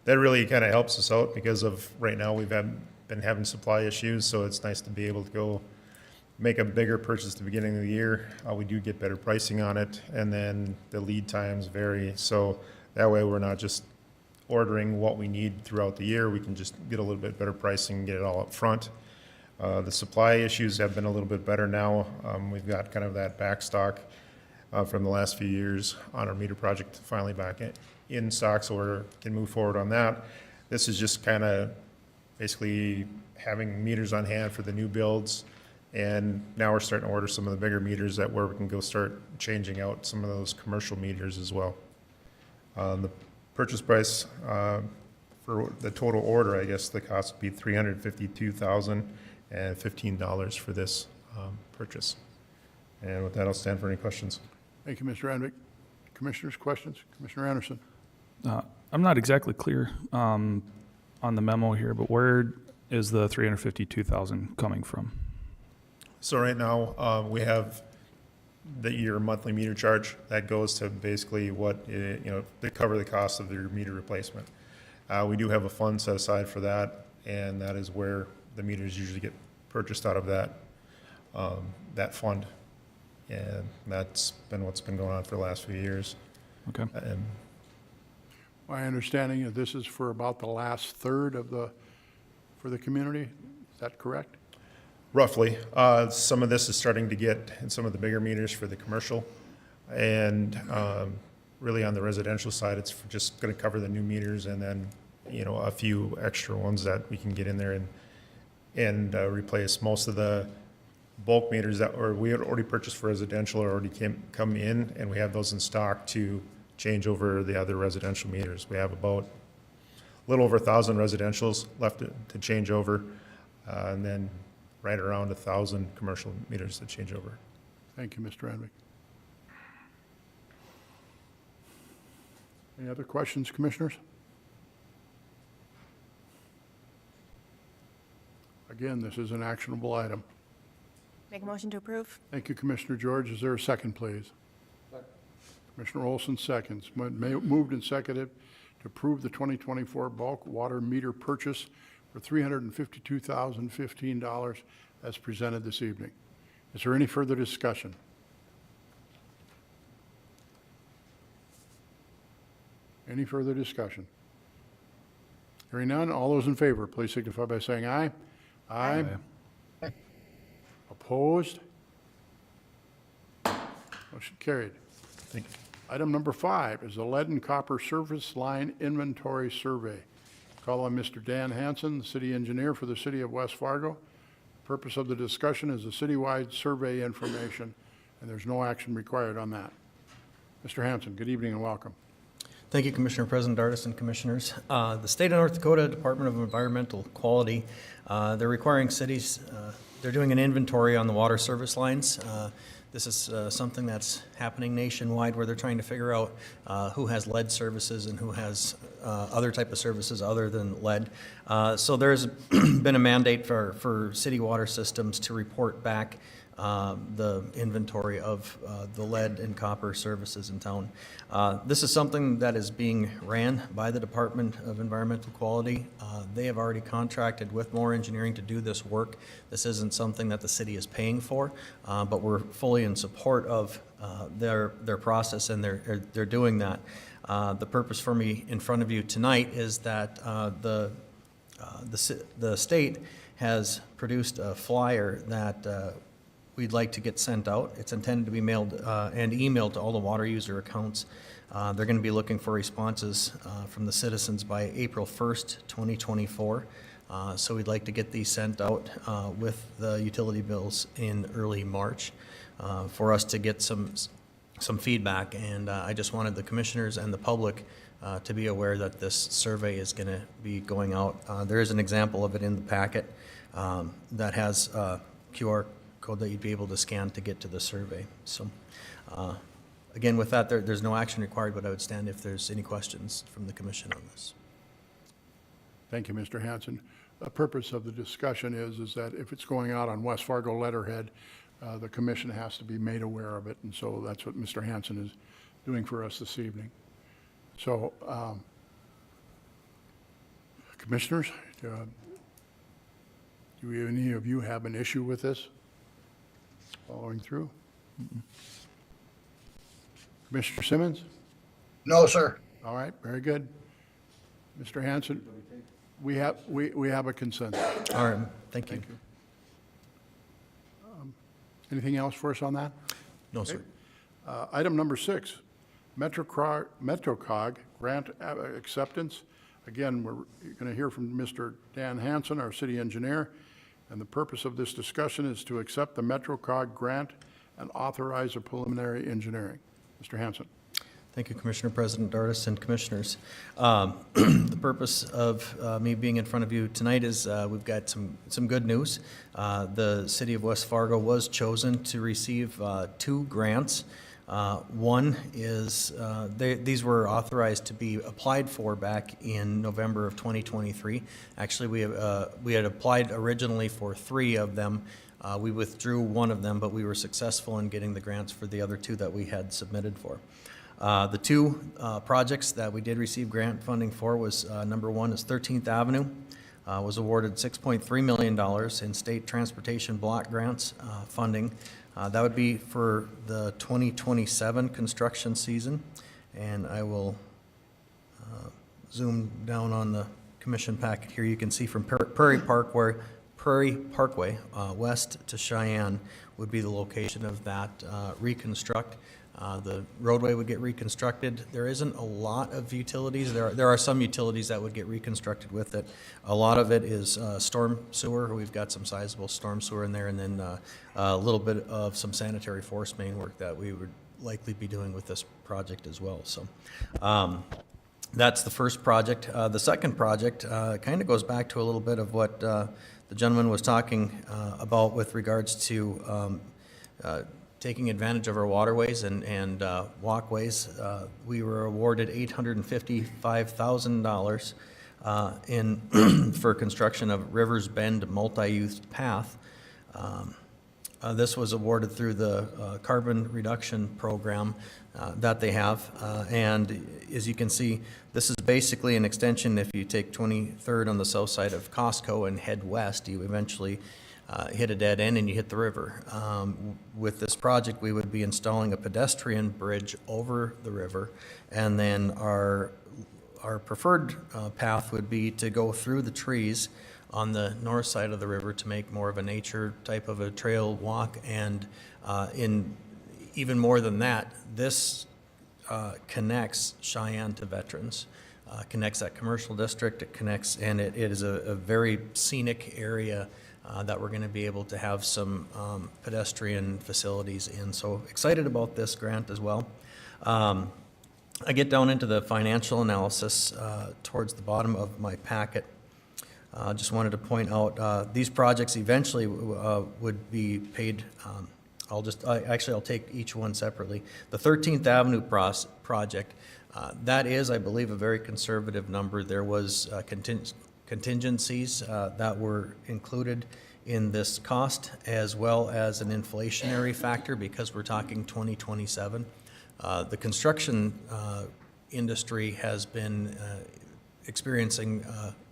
really kind of helps us out because of right now we've been having supply issues, so it's nice to be able to go make a bigger purchase at the beginning of the year. We do get better pricing on it, and then the lead times vary. So that way we're not just ordering what we need throughout the year. We can just get a little bit better pricing and get it all up front. The supply issues have been a little bit better now. We've got kind of that back stock from the last few years on our meter project finally back in stock, so we can move forward on that. This is just kind of basically having meters on hand for the new builds, and now we're starting to order some of the bigger meters that where we can go start changing out some of those commercial meters as well. The purchase price for the total order, I guess the cost would be $352,015 for this purchase. And with that, I'll stand for any questions. Thank you, Mr. Anvik. Commissioners, questions? Commissioner Anderson. I'm not exactly clear on the memo here, but where is the $352,000 coming from? So right now, we have your monthly meter charge that goes to basically what, to cover the cost of your meter replacement. We do have a fund set aside for that, and that is where the meters usually get purchased out of that fund. And that's been what's been going on for the last few years. Okay. My understanding is this is for about the last third of for the community. Is that correct? roughly. Some of this is starting to get in some of the bigger meters for the commercial. And really on the residential side, it's just going to cover the new meters and then, you know, a few extra ones that we can get in there and replace. Most of the bulk meters that we had already purchased for residential are already come in, and we have those in stock to change over the other residential meters. We have about a little over 1,000 residentials left to change over, and then right around 1,000 commercial meters to change over. Thank you, Mr. Renwick. Any other questions, commissioners? Again, this is an actionable item. Make a motion to approve? Thank you, Commissioner George. Is there a second, please? Commissioner Olson seconds. Moved and seconded to approve the 2024 bulk water meter purchase for $352,015 as presented this evening. Is there any further discussion? Any further discussion? Hearing none, all those in favor, please signify by saying aye. Aye. Opposed? Motion carried. Thank you. Item number 5 is the lead and copper service line inventory survey. Call on Mr. Dan Hansen, the city engineer for the city of West Fargo. The purpose of the discussion is the citywide survey information, and there's no action required on that. Mr. Hansen, good evening and welcome. Thank you, Commissioner President Dardis and Commissioners. The State of North Dakota Department of Environmental Quality, they're requiring cities, they're doing an inventory on the water service lines. This is something that's happening nationwide where they're trying to figure out who has lead services and who has other type of services other than lead. So there's been a mandate for city water systems to report back the inventory of the lead and copper services in town. This is something that is being ran by the Department of Environmental Quality. They have already contracted with Moore Engineering to do this work. This isn't something that the city is paying for, but we're fully in support of their process, and they're doing that. The purpose for me in front of you tonight is that the state has produced a flyer that we'd like to get sent out. It's intended to be mailed and emailed to all the water user accounts. They're going to be looking for responses from the citizens by April 1st, 2024. So we'd like to get these sent out with the utility bills in early March for us to get some feedback. And I just wanted the commissioners and the public to be aware that this survey is going to be going out. There is an example of it in the packet that has QR code that you'd be able to scan to get to the survey. So again, with that, there's no action required, but I would stand if there's any questions from the commission on this. Thank you, Mr. Hansen. The purpose of the discussion is that if it's going out on West Fargo letterhead, the commission has to be made aware of it, and so that's what Mr. Hansen is doing for us this evening. So, commissioners, do any of you have an issue with this? Following through? Commissioner Simmons? No, sir. All right, very good. Mr. Hansen, we have a consensus. All right, thank you. Thank you. Anything else for us on that? No, sir. Item number 6, MetroCog grant acceptance. Again, we're going to hear from Mr. Dan Hansen, our city engineer, and the purpose of this discussion is to accept the MetroCog grant and authorize a preliminary engineering. Mr. Hansen. Thank you, Commissioner President Dardis and Commissioners. The purpose of me being in front of you tonight is we've got some good news. The City of West Fargo was chosen to receive 2 grants. One is, these were authorized to be applied for back in November of 2023. Actually, we had applied originally for 3 of them. We withdrew one of them, but we were successful in getting the grants for the other 2 that we had submitted for. The 2 projects that we did receive grant funding for was, number 1 is 13th Avenue, was awarded $6.3 million in state transportation block grants funding. That would be for the 2027 construction season, and I will zoom down on the commission packet here. You can see from Prairie Park where Prairie Parkway, west to Cheyenne, would be the location of that reconstruct. The roadway would get reconstructed. There isn't a lot of utilities. There are some utilities that would get reconstructed with it. A lot of it is storm sewer. We've got some sizable storm sewer in there, and then a little bit of some sanitary force main work that we would likely be doing with this project as well. So that's the first project. The second project kind of goes back to a little bit of what the gentleman was talking about with regards to taking advantage of our waterways and walkways. We were awarded $855,000 for construction of Rivers Bend Multi-Use Path. This was awarded through the carbon reduction program that they have. And as you can see, this is basically an extension. If you take 23rd on the south side of Costco and head west, you eventually hit a dead end and you hit the river. With this project, we would be installing a pedestrian bridge over the river, and then our preferred path would be to go through the trees on the north side of the river to make more of a nature type of a trail walk. And in even more than that, this connects Cheyenne to Veterans, connects that commercial district, it connects, and it is a very scenic area that we're going to be able to have some pedestrian facilities in. So excited about this grant as well. I get down into the financial analysis towards the bottom of my packet. Just wanted to point out these projects eventually would be paid. I'll take each one separately. The 13th Avenue project, that is, I believe, a very conservative number. There was contingencies that were included in this cost, as well as an inflationary factor, because we're talking 2027. The construction industry has been experiencing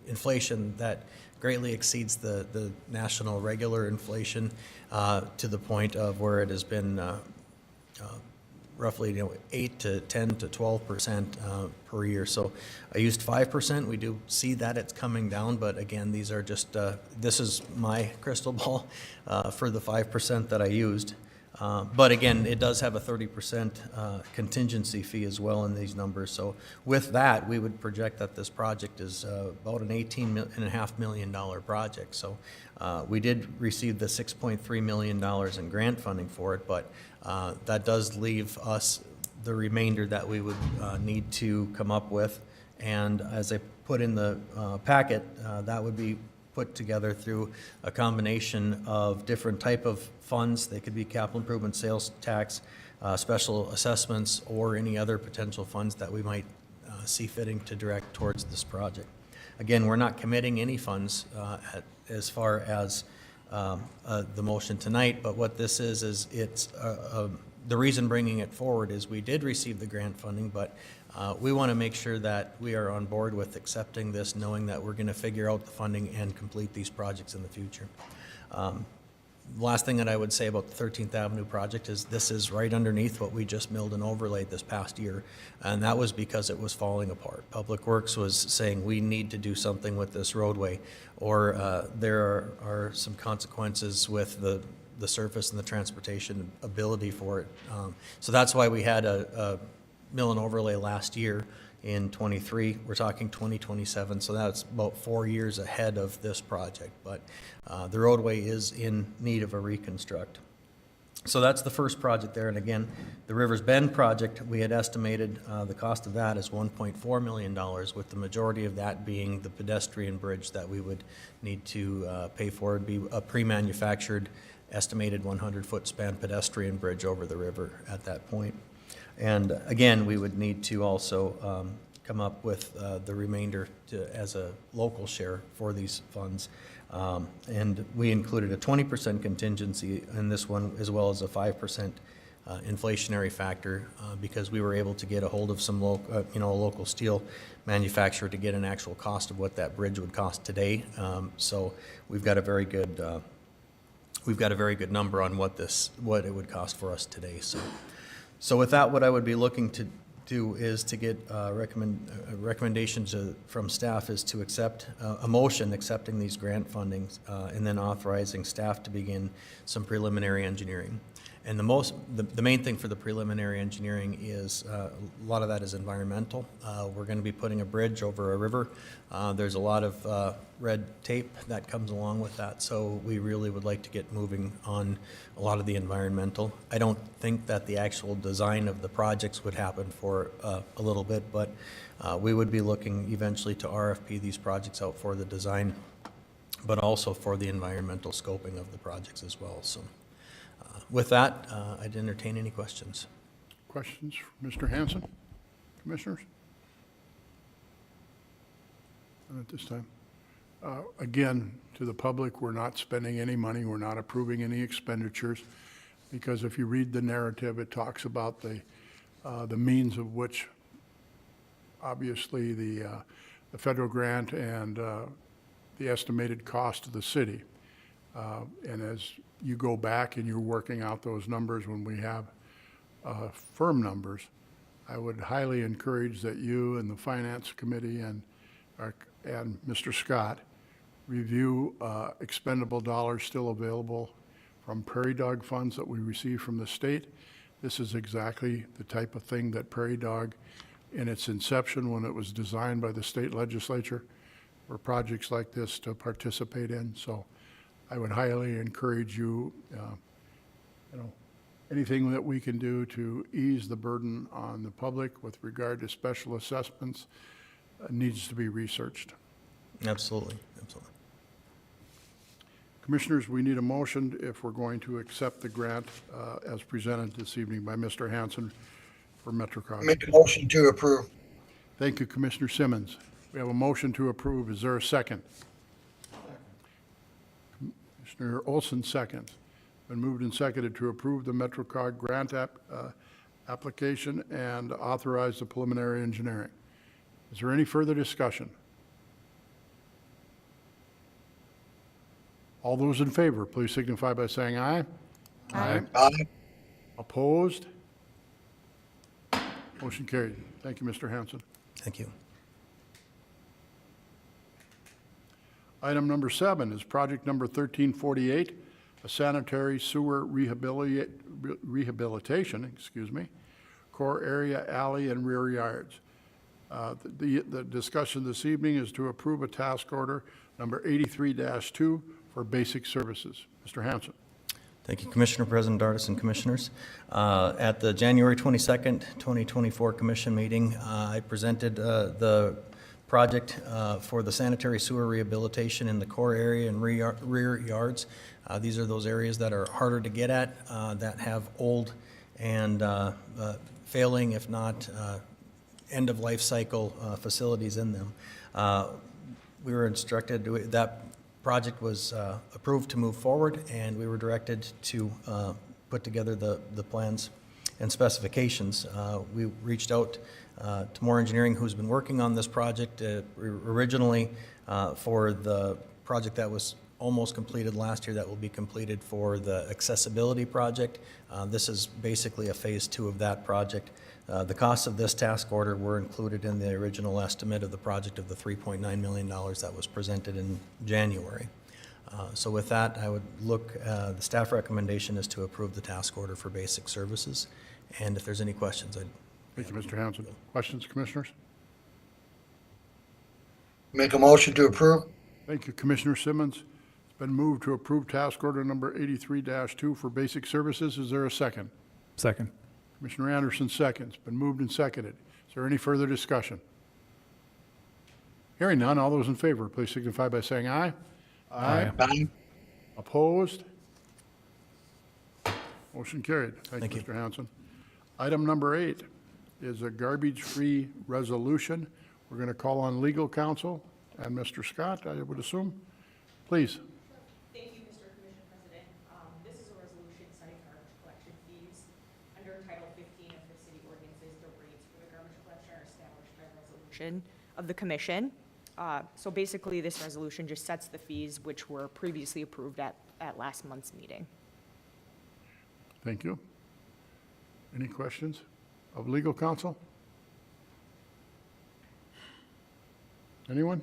inflation that greatly exceeds the national regular inflation to the point of where it has been roughly 8 to 10 to 12% per year. So I used 5%. We do see that it's coming down, but again, these are just this is my crystal ball for the 5% that I used. But again, it does have a 30% contingency fee as well in these numbers. So with that, we would project that this project is about an $18.5 million project. So we did receive the $6.3 million in grant funding for it, but that does leave us the remainder that we would need to come up with. And as I put in the packet, that would be put together through a combination of different type of funds. They could be capital improvement, sales tax, special assessments, or any other potential funds that we might see fitting to direct towards this project. Again, we're not committing any funds as far as the motion tonight, but what this is it's the reason bringing it forward is we did receive the grant funding, but we want to make sure that we are on board with accepting this, knowing that we're going to figure out the funding and complete these projects in the future. Last thing that I would say about the 13th Avenue project is this is right underneath what we just milled and overlaid this past year, and that was because it was falling apart. Public Works was saying we need to do something with this roadway, or there are some consequences with the surface and the transportation ability for it. So that's why we had a mill and overlay last year in 23. We're talking 2027, so that's about 4 years ahead of this project. But the roadway is in need of a reconstruct. So that's the first project there. And again, the Rivers Bend project, we had estimated the cost of that is $1.4 million, with the majority of that being the pedestrian bridge that we would need to pay for. It'd be a pre-manufactured, estimated 100-foot span pedestrian bridge over the river at that point. And again, we would need to also come up with the remainder as a local share for these funds. And we included a 20% contingency in this one, as well as a 5% inflationary factor, because we were able to get a hold of some local, a local steel manufacturer to get an actual cost of what that bridge would cost today. So we've got a very good number on what it would cost for us today. So with that, what I would be looking to do is to get recommendations from staff is to accept a motion accepting these grant fundings and then authorizing staff to begin some preliminary engineering. And the main thing for the preliminary engineering is a lot of that is environmental. We're going to be putting a bridge over a river. There's a lot of red tape that comes along with that, so we really would like to get moving on a lot of the environmental. I don't think that the actual design of the projects would happen for a little bit, but we would be looking eventually to RFP these projects out for the design, but also for the environmental scoping of the projects as well. So. With that, I'd entertain any questions. Questions for Mr. Hanson? Commissioners? None at this time. Again, to the public, we're not spending any money. We're not approving any expenditures, because if you read the narrative, it talks about the means of which, obviously, the federal grant and the estimated cost to the city. And as you go back and you're working out those numbers when we have firm numbers, I would highly encourage that you and the Finance Committee and Mr. Scott review expendable dollars still available from prairie dog funds that we receive from the state. This is exactly the type of thing that prairie dog, in its inception when it was designed by the state legislature, for projects like this to participate in. So I would highly encourage you, anything that we can do to ease the burden on the public with regard to special assessments needs to be researched. Absolutely, absolutely. Commissioners, we need a motion if we're going to accept the grant as presented this evening by Mr. Hanson for MetroCog. Make a motion to approve. Thank you, Commissioner Simmons. We have a motion to approve. Is there a second? Commissioner Olson seconds. Been moved and seconded to approve the MetroCog grant application and authorize the preliminary engineering. Is there any further discussion? All those in favor, please signify by saying aye. Aye. Aye. Opposed? Motion carried. Thank you, Mr. Hanson. Thank you. Item number 7 is project number 1348, a sanitary sewer rehabilitation, core area, alley, and rear yards. The discussion this evening is to approve a task order number 83-2 for basic services. Mr. Hanson. Thank you, Commissioner, President Dardis, and Commissioners. At the January 22nd, 2024 Commission meeting, I presented the project for the sanitary sewer rehabilitation in the core area and rear yards. These are those areas that are harder to get at, that have old and failing, if not end-of-life cycle facilities in them. We were instructed, that project was approved to move forward, and we were directed to put together the plans and specifications. We reached out to Moore Engineering, who's been working on this project originally for the project that was almost completed last year, that will be completed for the accessibility project. This is basically a phase 2 of that project. The costs of this task order were included in the original estimate of the project of the $3.9 million that was presented in January. So with that, I would look, the staff recommendation is to approve the task order for basic services. And if there's any questions, I'd... Thank you, Mr. Hanson. Questions, Commissioners? Make a motion to approve. Thank you, Commissioner Simmons. It's been moved to approve task order number 83-2 for basic services. Is there a second? Second. Commissioner Anderson seconds. Been moved and seconded. Is there any further discussion? Hearing none, all those in favor, please signify by saying aye. Aye. Aye. Opposed? Motion carried. Thank you. Mr. Hanson. Item number 8 is a garbage-free resolution. We're going to call on legal counsel and Mr. Scott, I would assume. Please. Thank you, Mr. Commission President. This is a resolution setting garbage collection fees. Under Title 15 of the city ordinances, the rates for the garbage collection are established by resolution of the commission. So basically, this resolution just sets the fees which were previously approved at last month's meeting. Thank you. Any questions of legal counsel? Anyone?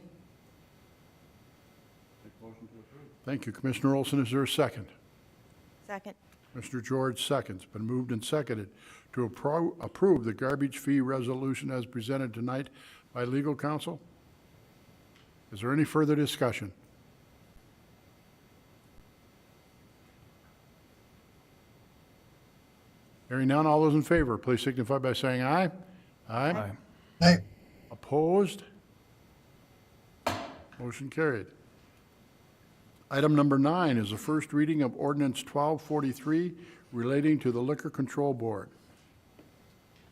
Thank you. Commissioner Olson, is there a second? Second. Mr. George seconds. Been moved and seconded to approve the garbage fee resolution as presented tonight by legal counsel. Is there any further discussion? Hearing none, all those in favor, please signify by saying aye. Aye. Aye. Opposed? Motion carried. Item number 9 is the first reading of ordinance 1243 relating to the Liquor Control Board.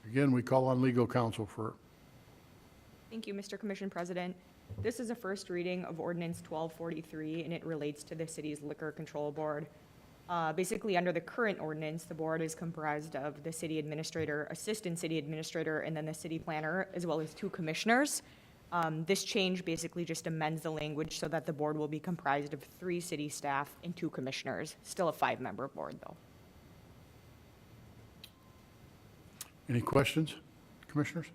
Again, we call on legal counsel for. Thank you, Mr. Commission President. This is a first reading of ordinance 1243, and it relates to the city's Liquor Control Board. Basically, under the current ordinance, the board is comprised of the city administrator, assistant city administrator, and then the city planner, as well as 2 commissioners. This change basically just amends the language so that the board will be comprised of 3 city staff and 2 commissioners. Still a 5-member board, though. Any questions, commissioners?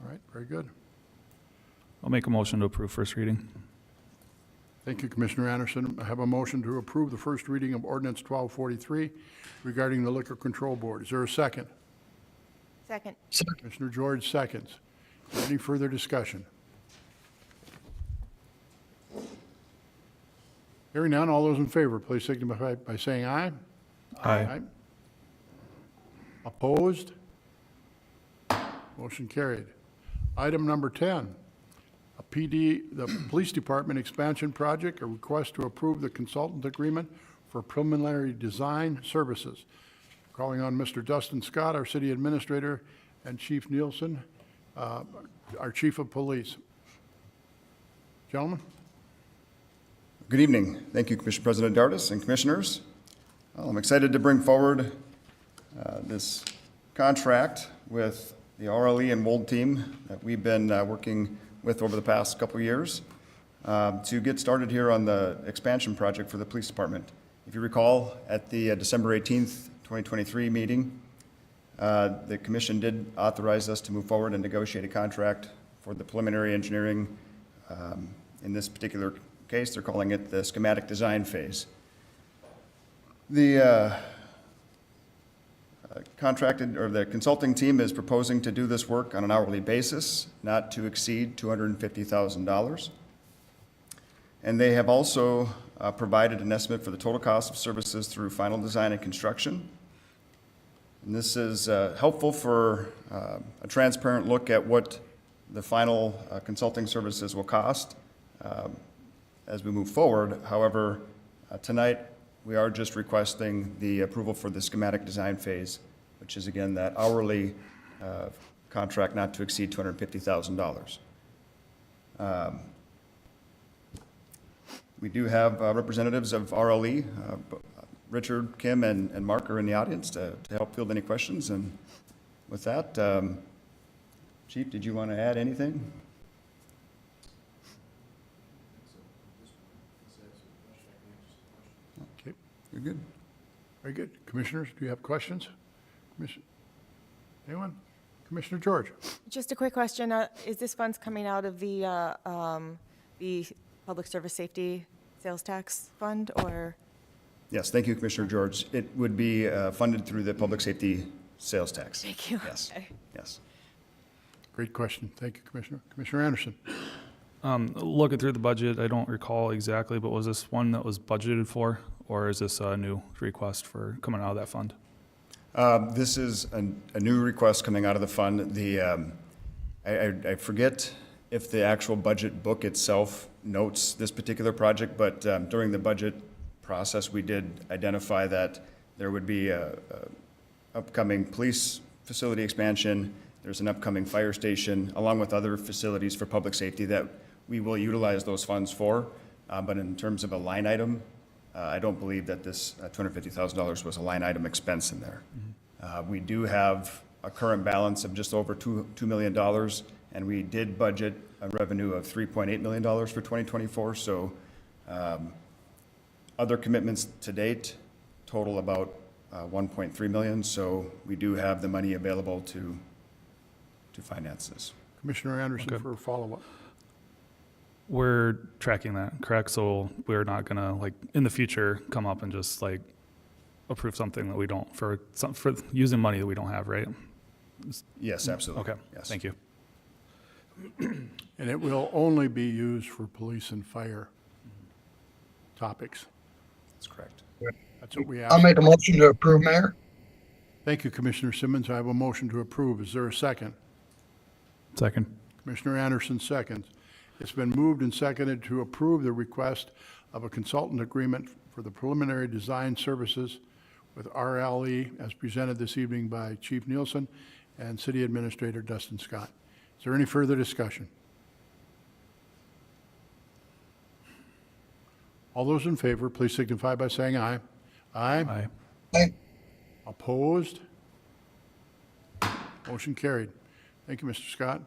All right, very good. I'll make a motion to approve first reading. Thank you, Commissioner Anderson. I have a motion to approve the first reading of ordinance 1243 regarding the Liquor Control Board. Is there a second? Second. Commissioner George seconds. Any further discussion? Hearing none, all those in favor, please signify by saying aye. Aye. Opposed? Motion carried. Item number 10, the Police Department Expansion Project, a request to approve the consultant agreement for preliminary design services. Calling on Mr. Dustin Scott, our city administrator, and Chief Nielsen, our chief of police. Gentlemen? Good evening. Thank you, Commissioner President Dardis and commissioners. Well, I'm excited to bring forward this contract with the RLE and Mold team that we've been working with over the past couple of years to get started here on the expansion project for the police department. If you recall, at the December 18th, 2023 meeting, the commission did authorize us to move forward and negotiate a contract for the preliminary engineering. In this particular case, they're calling it the schematic design phase. The the consulting team is proposing to do this work on an hourly basis, not to exceed $250,000. And they have also provided an estimate for the total cost of services through final design and construction. And this is helpful for a transparent look at what the final consulting services will cost as we move forward. However, tonight we are just requesting the approval for the schematic design phase, which is again that hourly contract not to exceed $250,000. We do have representatives of RLE, Richard, Kim, and Mark are in the audience to help field any questions. And with that, Chief, did you want to add anything? Okay. You're good. Very good. Commissioners, do you have questions? Anyone? Commissioner George? Just a quick question. Is this funds coming out of the Public Service Safety Sales Tax Fund, or? Yes, thank you, Commissioner George. It would be funded through the public safety sales tax. Thank you. Yes, Okay. yes. Great question. Thank you, Commissioner. Commissioner Anderson? Looking through the budget, I don't recall exactly, but was this one that was budgeted for, or is this a new request for coming out of that fund? This is a new request coming out of the fund. I forget if the actual budget book itself notes this particular project, but during the budget process, we did identify that there would be a upcoming police facility expansion. There's an upcoming fire station, along with other facilities for public safety that we will utilize those funds for. But in terms of a line item, I don't believe that this $250,000 was a line item expense in there. We do have a current balance of just over $2 million, and we did budget a revenue of $3.8 million for 2024. So other commitments to date total about $1.3 million. So we do have the money available to finance this. Commissioner Anderson Okay. for a follow-up. We're tracking that, correct? So we're not gonna, like, in the future, come up and just like approve something that we don't, for using money that we don't have, right? Yes, absolutely. Okay, Yes. thank you. And it will only be used for police and fire topics. That's correct. That's what we I'll asked. make a motion to approve, Mayor. Thank you, Commissioner Simmons. I have a motion to approve. Is there a second? Second. Commissioner Anderson seconds. It's been moved and seconded to approve the request of a consultant agreement for the preliminary design services with RLE as presented this evening by Chief Nielsen and City Administrator Dustin Scott. Is there any further discussion? All those in favor, please signify by saying aye. Aye. Aye. Aye. Opposed? Motion carried. Thank you, Mr. Scott.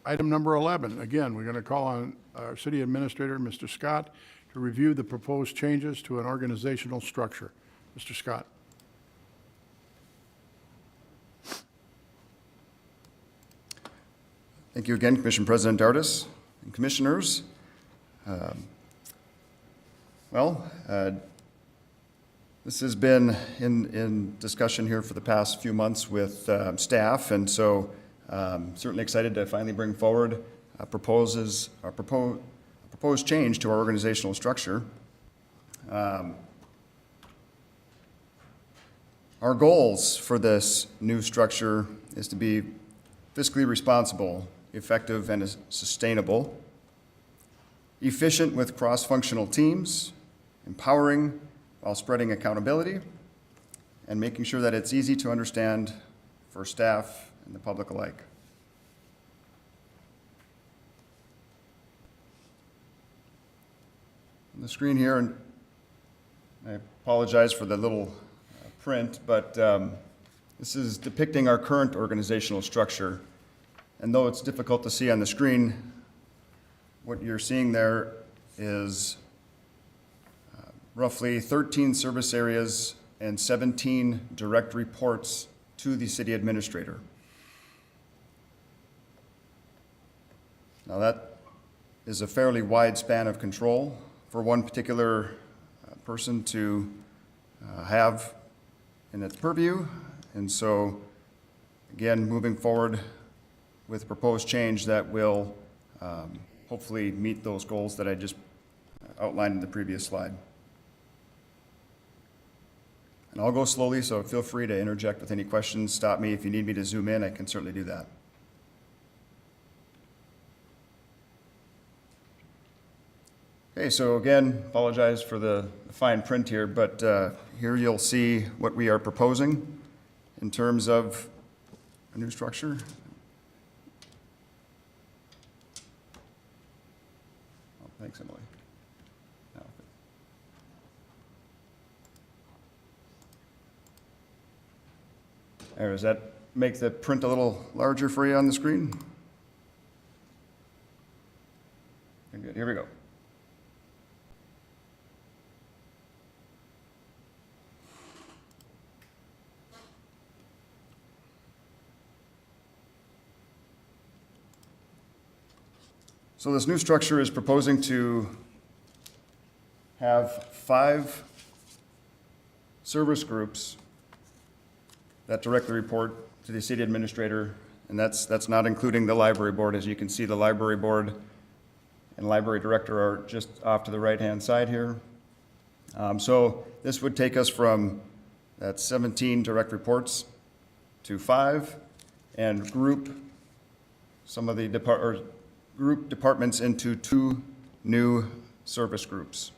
Item number 11, again, we're going to call on our city administrator, Mr. Scott, to review the proposed changes to an organizational structure. Mr. Scott. Thank you again, Commission President Dardis and Commissioners. This has been in discussion here for the past few months with staff, and so certainly excited to finally bring forward a proposed change to our organizational structure. Our goals for this new structure is to be fiscally responsible, effective, and sustainable, efficient with cross-functional teams, empowering while spreading accountability, and making sure that it's easy to understand for staff and the public alike. On the screen here, and I apologize for the little print, but this is depicting our current organizational structure. And though it's difficult to see on the screen, what you're seeing there is roughly 13 service areas and 17 direct reports to the city administrator. Now that is a fairly wide span of control for one particular person to have in its purview. And so, again, moving forward with proposed change that will hopefully meet those goals that I just outlined in the previous slide. And I'll go slowly, so feel free to interject with any questions. Stop me if you need me to zoom in. I can certainly do that. Okay, so again, apologize for the fine print here, but here you'll see what we are proposing in terms of a new structure. Oh, thanks, Emily. There, does that make the print a little larger for you on the screen? Very good, here we go. So this new structure is proposing to have 5 service groups that directly report to the city administrator, and that's not including the library board. As you can see, the library board and library director are just off to the right-hand side here. So this would take us from that 17 direct reports to 5, and group some of the group departments into 2 new service groups.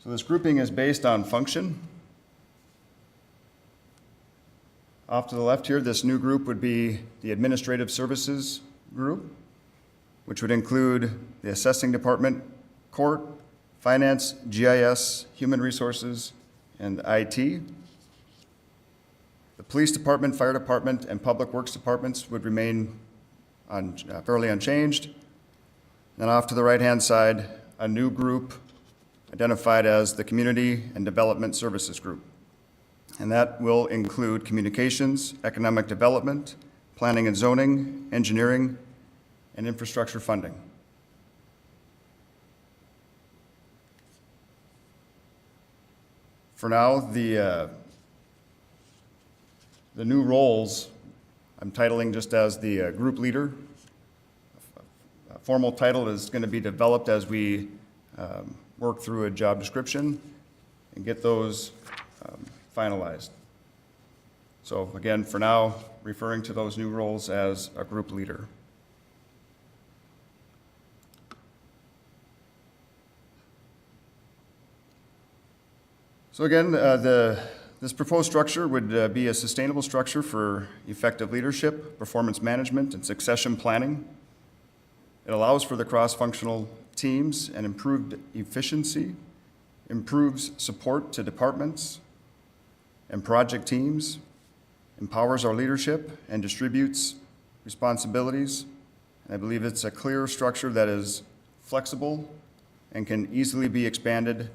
So this grouping is based on function. Off to the left here, this new group would be the Administrative Services Group, which would include the Assessing Department, Court, Finance, GIS, Human Resources, and IT. The Police Department, Fire Department, and Public Works Departments would remain fairly unchanged. Then off to the right-hand side, a new group identified as the Community and Development Services Group. And that will include communications, economic development, planning and zoning, engineering, and infrastructure funding. For now, the new roles I'm titling just as the group leader. A formal title is going to be developed as we work through a job description and get those finalized. So again, for now, referring to those new roles as a group leader. So again, this proposed structure would be a sustainable structure for effective leadership, performance management, and succession planning. It allows for the cross-functional teams and improved efficiency, improves support to departments and project teams, empowers our leadership, and distributes responsibilities. And I believe it's a clear structure that is flexible and can easily be expanded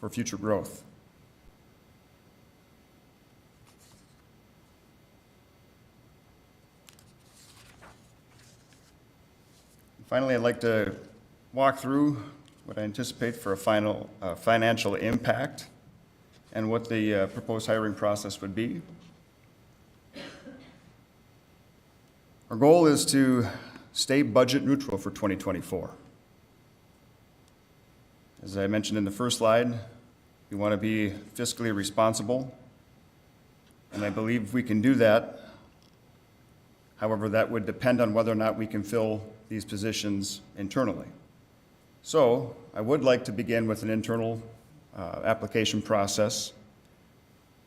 for future growth. Finally, I'd like to walk through what I anticipate for a final financial impact and what the proposed hiring process would be. Our goal is to stay budget neutral for 2024. As I mentioned in the first slide, we want to be fiscally responsible, and I believe we can do that. However, that would depend on whether or not we can fill these positions internally. So I would like to begin with an internal application process,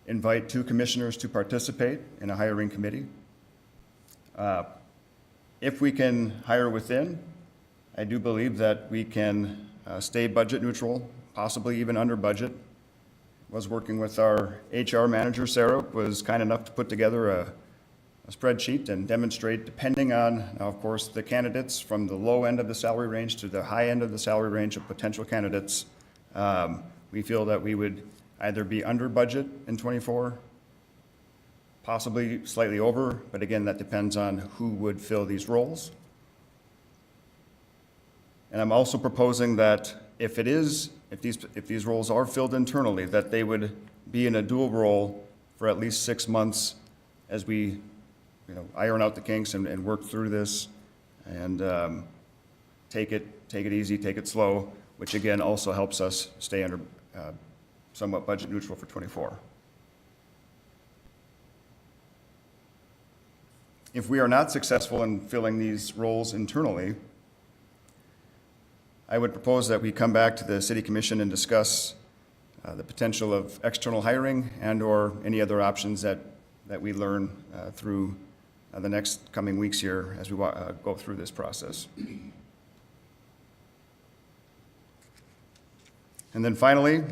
invite 2 commissioners to participate in a hiring committee. If we can hire within, I do believe that we can stay budget neutral, possibly even under budget. Was working with our HR manager, Sarah, was kind enough to put together a spreadsheet and demonstrate, depending on, now of course, the candidates from the low end of the salary range to the high end of the salary range of potential candidates, we feel that we would either be under budget in '24, possibly slightly over, but again, that depends on who would fill these roles. And I'm also proposing that if these roles are filled internally, that they would be in a dual role for at least 6 months as we, iron out the kinks and work through this and take it easy, take it slow, which again also helps us stay under somewhat budget neutral for '24. If we are not successful in filling these roles internally, I would propose that we come back to the City Commission and discuss the potential of external hiring and/or any other options that we learn through the next coming weeks here as we go through this process. And then finally,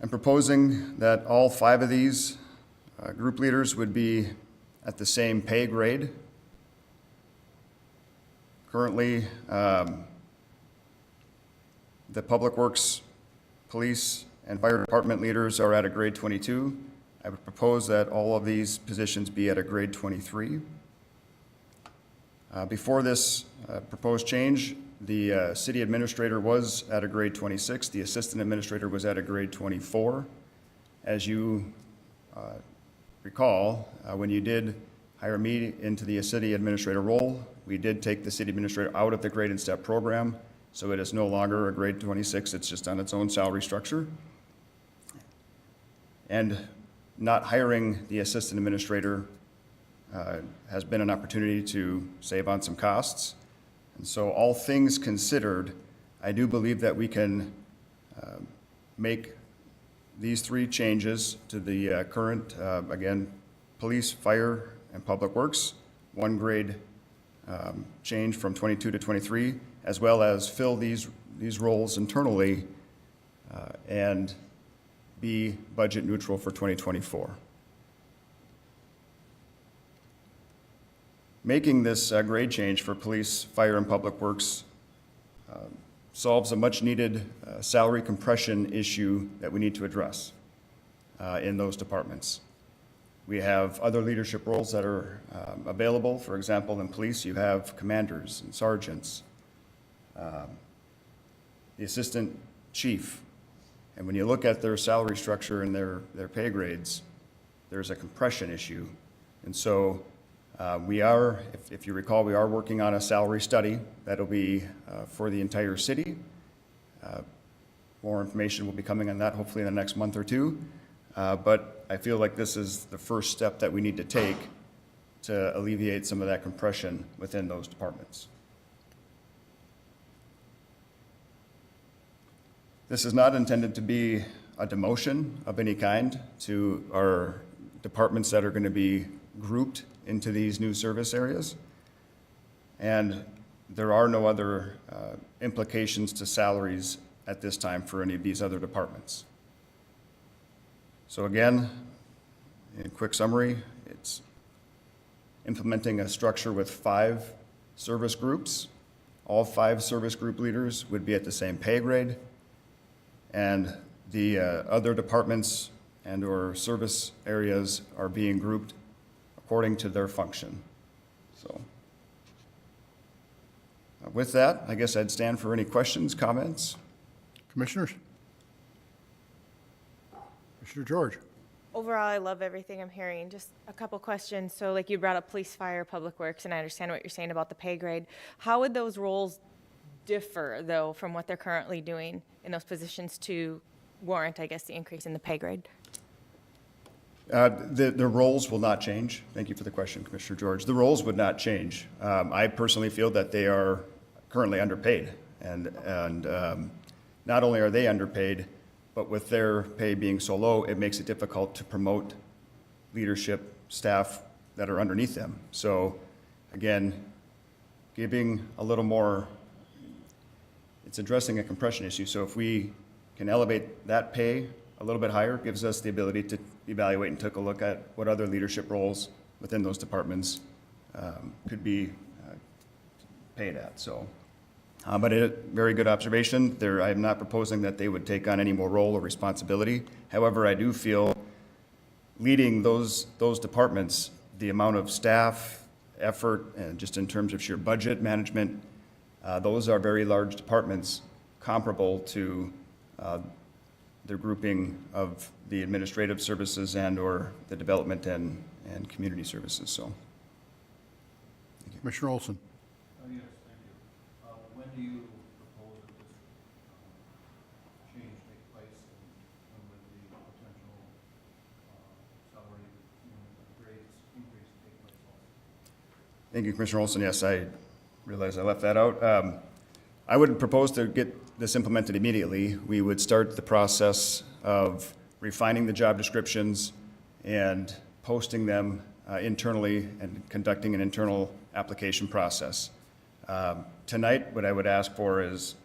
I'm proposing that all 5 of these group leaders would be at the same pay grade. Currently, the Public Works, Police, and Fire Department leaders are at a grade 22. I would propose that all of these positions be at a grade 23. Before this proposed change, the city administrator was at a grade 26. The assistant administrator was at a grade 24. As you recall, when you did hire me into the city administrator role, we did take the city administrator out of the grade and step program, so it is no longer a grade 26. It's just on its own salary structure. And not hiring the assistant administrator has been an opportunity to save on some costs. And so all things considered, I do believe that we can make these 3 changes to the current, again, police, fire, and public works, 1 grade change from 22 to 23, as well as fill these roles internally and be budget neutral for 2024. making this grade change for police, fire, and public works solves a much-needed salary compression issue that we need to address in those departments. We have other leadership roles that are available. For example, in police, you have commanders and sergeants, the assistant chief. And when you look at their salary structure and their pay grades, there's a compression issue. And so we are, if you recall, we are working on a salary study that'll be for the entire city. More information will be coming on that hopefully in the next month or two. But I feel like this is the first step that we need to take to alleviate some of that compression within those departments. This is not intended to be a demotion of any kind to our departments that are going to be grouped into these new service areas. And there are no other implications to salaries at this time for any of these other departments. So again, in quick summary, it's implementing a structure with 5 service groups. All 5 service group leaders would be at the same pay grade, and the other departments and or service areas are being grouped according to their function. So with that, I guess I'd stand for any questions, comments. Commissioners? Commissioner George? Overall, I love everything I'm hearing. Just a couple questions. So like you brought up police, fire, public works, and I understand what you're saying about the pay grade. How would those roles differ, though, from what they're currently doing in those positions to warrant, I guess, the increase in the pay grade? The roles will not change. Thank you for the question, Commissioner George. The roles would not change. I personally feel that they are currently underpaid. And not only are they underpaid, but with their pay being so low, it makes it difficult to promote leadership staff that are underneath them. So again, giving a little more, it's addressing a compression issue. So if we can elevate that pay a little bit higher, gives us the ability to evaluate and take a look at what other leadership roles within those departments could be paid at. So, but very good observation. I am not proposing that they would take on any more role or responsibility. However, I do feel leading those departments, the amount of staff, effort, and just in terms of sheer budget management, those are very large departments comparable to the grouping of the administrative services and or the development and community services. So, Commissioner Olson? Yes, thank you. When do you propose that this change take place, and when would the potential salary grades increase take place also? thank you, Commissioner Olson. Yes, I realize I left that out. I would propose to get this implemented immediately. We would start the process of refining the job descriptions and posting them internally and conducting an internal application process. Tonight, what I would ask for is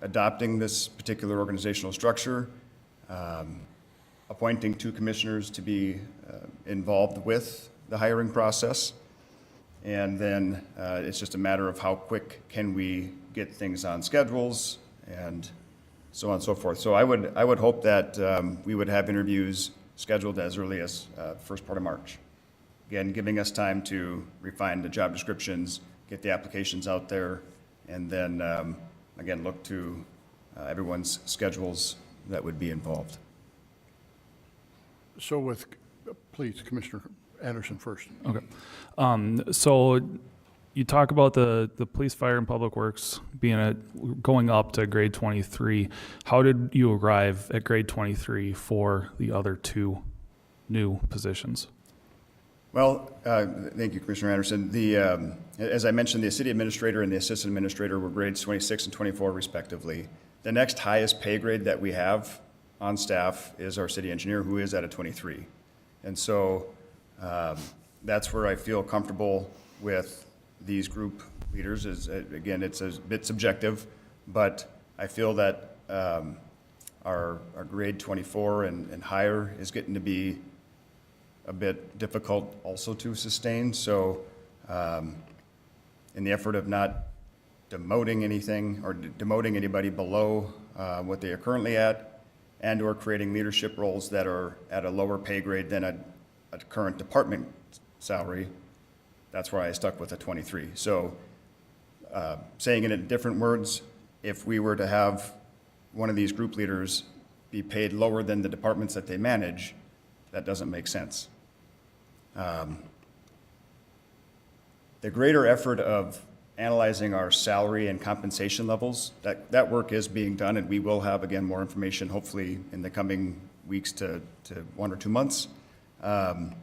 adopting this particular organizational structure, appointing 2 commissioners to be involved with the hiring process, and then it's just a matter of how quick can we get things on schedules and so on and so forth. So I would hope that we would have interviews scheduled as early as first part of March. Again, giving us time to refine the job descriptions, get the applications out there, and then again look to everyone's schedules that would be involved. So please, Commissioner Anderson first. Okay. So you talk about the police, fire, and public works going up to grade 23. How did you arrive at grade 23 for the other 2 new positions? Well, thank you, Commissioner Anderson. As I mentioned, the city administrator and the assistant administrator were grades 26 and 24 respectively. The next highest pay grade that we have on staff is our city engineer, who is at a 23. And so that's where I feel comfortable with these group leaders. Again, it's a bit subjective, but I feel that our grade 24 and higher is getting to be a bit difficult also to sustain. So in the effort of not demoting anything or demoting anybody below what they are currently at, and/or creating leadership roles that are at a lower pay grade than a current department salary. That's why I stuck with a 23. So saying it in different words, if we were to have one of these group leaders be paid lower than the departments that they manage, that doesn't make sense. The greater effort of analyzing our salary and compensation levels, that work is being done, and we will have, again, more information hopefully in the coming weeks to 1 or 2 months. But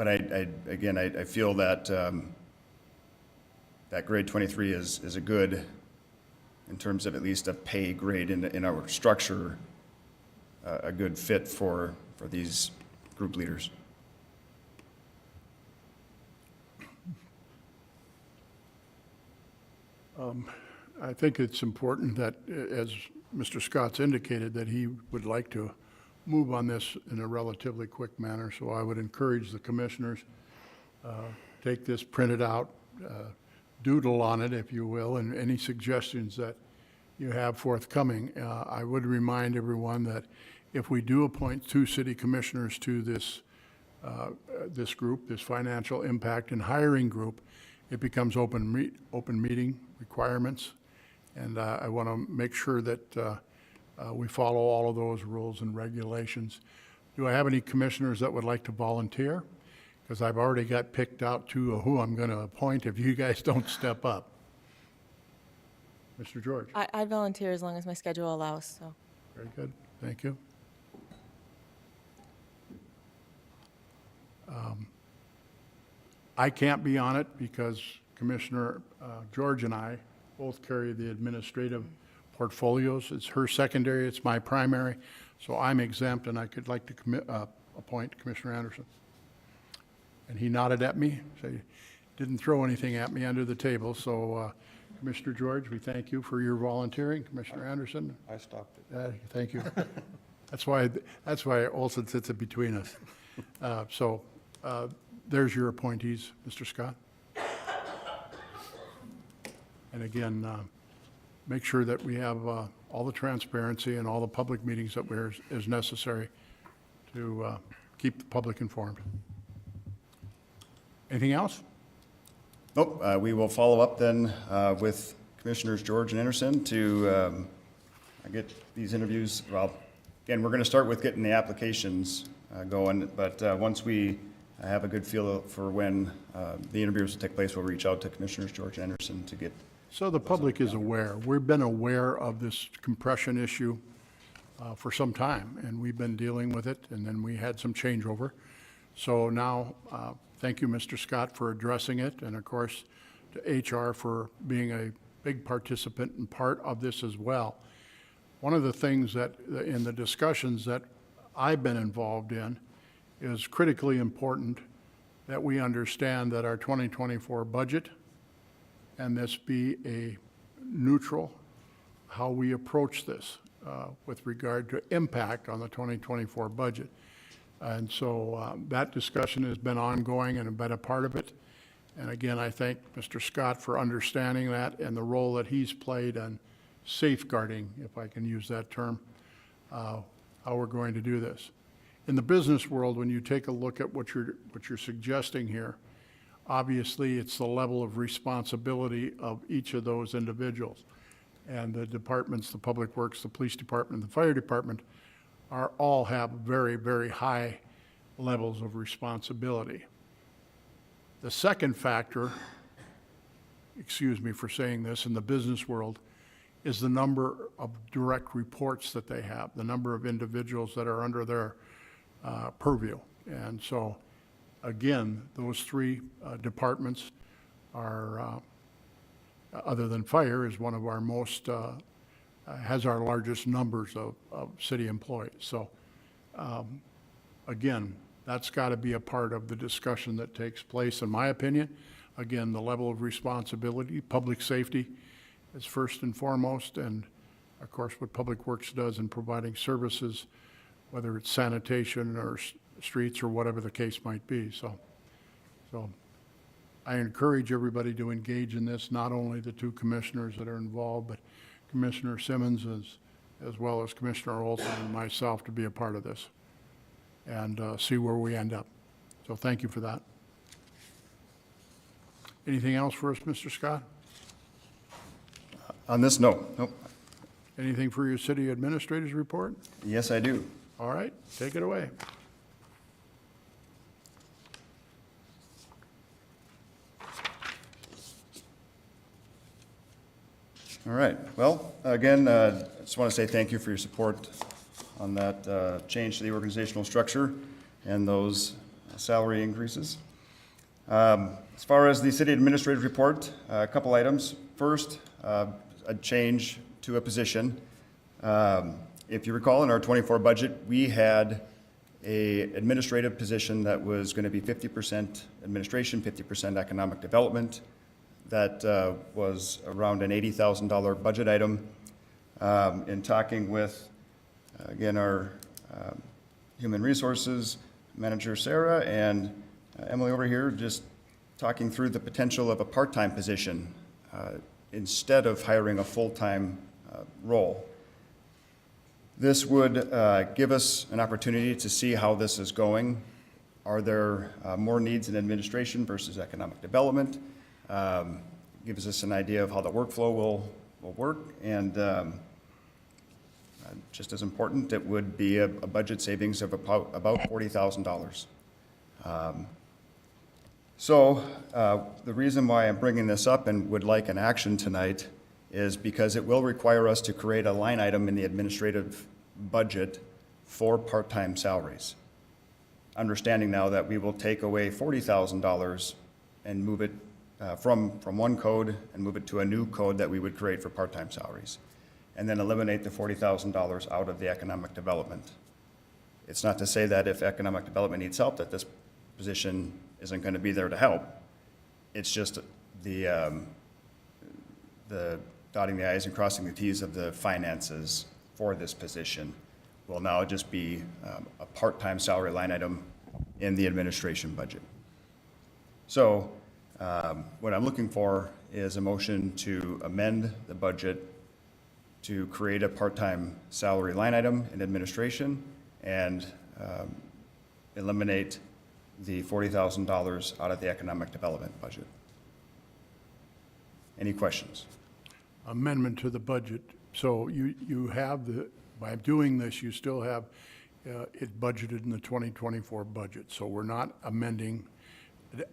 I feel that that grade 23 is a good, in terms of at least a pay grade in our structure, a good fit for these group leaders. I think it's important that, as Mr. Scott's indicated, that he would like to move on this in a relatively quick manner, so I would encourage the commissioners, take this printed out, doodle on it, if you will, and any suggestions that you have forthcoming. I would remind everyone that if we do appoint 2 city commissioners to this group, this financial impact and hiring group, it becomes open meeting requirements, and I want to make sure that we follow all of those rules and regulations. Do I have any commissioners that would like to volunteer? Because I've already got picked out 2 of who I'm going to appoint if you guys don't step up. Mr. George? I'd volunteer as long as my schedule allows, so. Very good, thank you. I can't be on it because Commissioner George and I both carry the administrative portfolios. It's her secondary, it's my primary, so I'm exempt, and I could like to appoint Commissioner Anderson. And he nodded at me, so he didn't throw anything at me under the table. So Commissioner George, we thank you for your volunteering. Commissioner Anderson? I stopped it. Thank you. That's why Olson sits in between us. So there's your appointees, Mr. Scott. And again, make sure that we have all the transparency and all the public meetings that is necessary to keep the public informed. Anything else? Nope, we will follow up then with Commissioners George and Anderson to get these interviews. Well, again, we're going to start with getting the applications going, but once we have a good feel for when the interviews will take place, we'll reach out to Commissioners George and Anderson to get. So the public is aware. We've been aware of this compression issue for some time, and we've been dealing with it, and then we had some changeover. So now, thank you, Mr. Scott, for addressing it, and of course, to HR for being a big participant and part of this as well. One of the things that, in the discussions that I've been involved in, is critically important that we understand that our 2024 budget, and this be a neutral, how we approach this with regard to impact on the 2024 budget. And so that discussion has been ongoing and been a part of it. And again, I thank Mr. Scott for understanding that and the role that he's played on safeguarding, if I can use that term, how we're going to do this. In the business world, when you take a look at what you're suggesting here, obviously it's the level of responsibility of each of those individuals. And the departments, the Public Works, the Police Department, and the Fire Department, all have very, very high levels of responsibility. The second factor, excuse me for saying this, in the business world, is the number of direct reports that they have, the number of individuals that are under their purview. And so, again, those 3 departments are, other than fire, is one of our most, has our largest numbers of city employees. So, again, that's got to be a part of the discussion that takes place, in my opinion. Again, the level of responsibility, public safety is first and foremost, and of course what Public Works does in providing services, whether it's sanitation or streets or whatever the case might be. So So I encourage everybody to engage in this, not only the two commissioners that are involved, but Commissioner Simmons as well as Commissioner Olson and myself to be a part of this and see where we end up. So thank you for that. Anything else for us, Mr. Scott? On this, no. Nope. Anything for your city administrator's report? Yes, I do. All right, take it away. All right. Well, again, I just want to say thank you for your support on that change to the organizational structure and those salary increases. As far as the city administrative report, a couple items. First, a change to a position. If you recall, in our 24 budget, we had a administrative position that was going to be 50% administration, 50% economic development. That was around an $80,000 budget item. In talking with, again, our human resources manager, Sarah, and Emily over here, just talking through the potential of a part-time position instead of hiring a full-time role. This would give us an opportunity to see how this is going. Are there more needs in administration versus economic development? Gives us an idea of how the workflow will work, and just as important, it would be a budget savings of about $40,000. So the reason why I'm bringing this up and would like an action tonight is because it will require us to create a line item in the administrative budget for part-time salaries. Understanding now that we will take away $40,000 and move it from one code and move it to a new code that we would create for part-time salaries, and then eliminate the $40,000 out of the economic development. It's not to say that if economic development needs help, that this position isn't going to be there to help. It's just the dotting the i's and crossing the t's of the finances for this position will now just be a part-time salary line item in the administration budget. So what I'm looking for is a motion to amend the budget to create a part-time salary line item in administration and eliminate the $40,000 out of the economic development budget. Any questions? Amendment to the budget. So you have by doing this, you still have it budgeted in the 2024 budget. So we're not amending,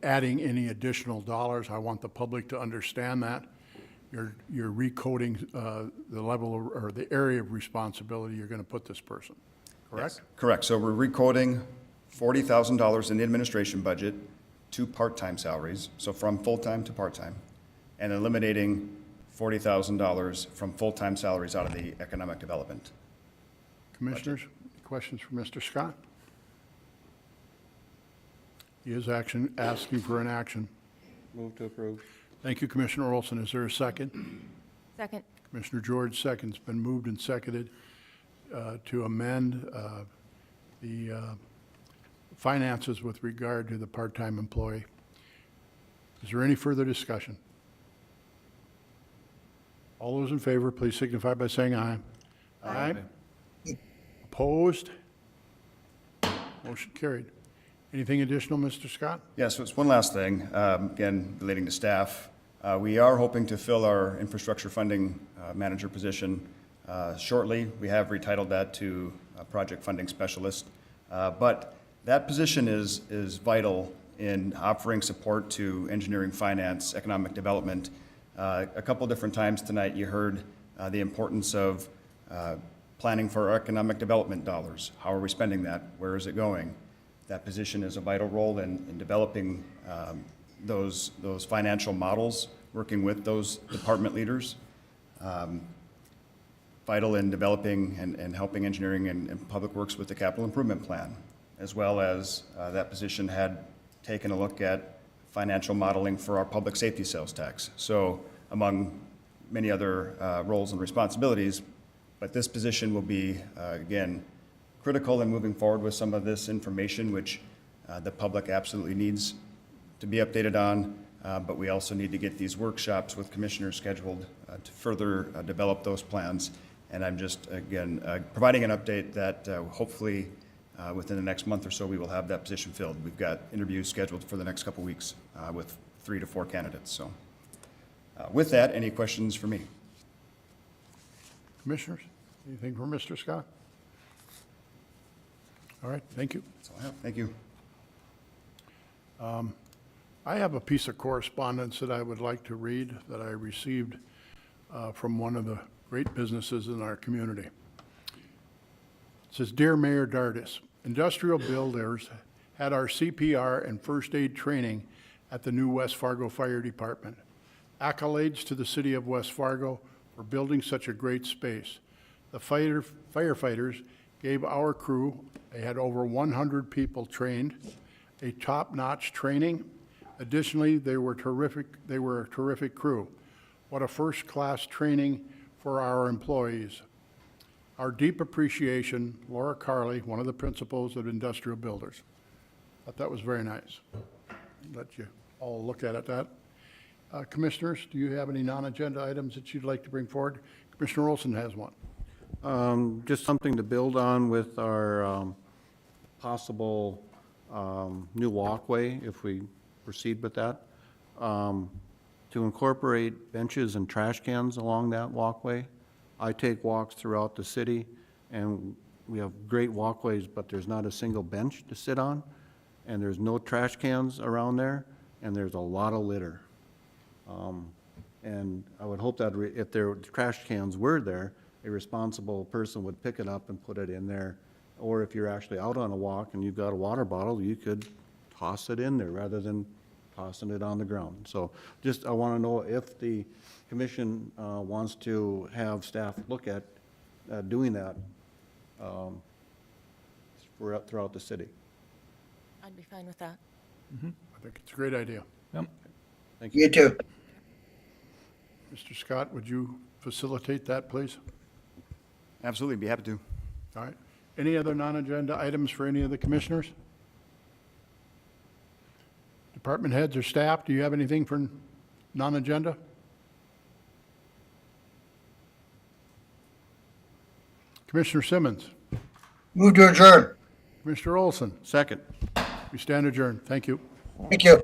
adding any additional dollars. I want the public to understand that. You're recoding the level or the area of responsibility you're going to put this person, correct? Yes, correct. So we're recoding $40,000 in the administration budget to part-time salaries, so from full-time to part-time, and eliminating $40,000 from full-time salaries out of the economic development. Commissioners, questions for Mr. Scott? He is asking for an action. Move to approve. Thank you, Commissioner Olson. Is there a second? Second. Commissioner George seconds. Been moved and seconded to amend the finances with regard to the part-time employee. Is there any further discussion? All those in favor, please signify by saying aye. Aye. Opposed? Motion carried. Anything additional, Mr. Scott? Yes, so it's one last thing, again, relating to staff. We are hoping to fill our infrastructure funding manager position shortly. We have retitled that to project funding specialist. But that position is vital in offering support to engineering, finance, economic development. A couple different times tonight you heard the importance of planning for economic development dollars. How are we spending that? Where is it going? That position is a vital role in developing those financial models, working with those department leaders. Vital in developing and helping engineering and public works with the capital improvement plan, as well as that position had taken a look at financial modeling for our public safety sales tax. So among many other roles and responsibilities, but this position will be, again, critical in moving forward with some of this information, which the public absolutely needs to be updated on, but we also need to get these workshops with commissioners scheduled to further develop those plans. And I'm just, again, providing an update that hopefully within the next month or so, we will have that position filled. We've got interviews scheduled for the next couple weeks with 3 to 4 candidates. So with that, any questions for me? Commissioners, anything for Mr. Scott? All right, thank you. That's all I have. Thank you. I have a piece of correspondence that I would like to read that I received from one of the great businesses in our community. It says, "Dear Mayor Dardis, industrial builders had our CPR and first aid training at the new West Fargo Fire Department. Accolades to the city of West Fargo for building such a great space. The firefighters gave our crew, they had over 100 people trained, a top-notch training. Additionally, they were a terrific crew. What a first-class training for our employees. Our deep appreciation, Laura Carley, one of the principals of Industrial Builders." Thought that was very nice. Let you all look at it. Commissioners, do you have any non-agenda items that you'd like to bring forward? Commissioner Olson has one. Just something to build on with our possible new walkway, if we proceed with that. To incorporate benches and trash cans along that walkway. I take walks throughout the city, and we have great walkways, but there's not a single bench to sit on, and there's no trash cans around there, and there's a lot of litter. And I would hope that if there trash cans were there, a responsible person would pick it up and put it in there. Or if you're actually out on a walk and you've got a water bottle, you could toss it in there rather than tossing it on the ground. So just, I want to know if the commission wants to have staff look at doing that throughout the city. I'd be fine with that. I think it's a great idea. Thank you. You too. Mr. Scott, would you facilitate that, please? Absolutely, be happy to. All right. Any other non-agenda items for any of the commissioners? Department heads or staff, do you have anything for non-agenda? Commissioner Simmons, Move to adjourn. Commissioner Olson, Second. we stand adjourned. Thank you. Thank you.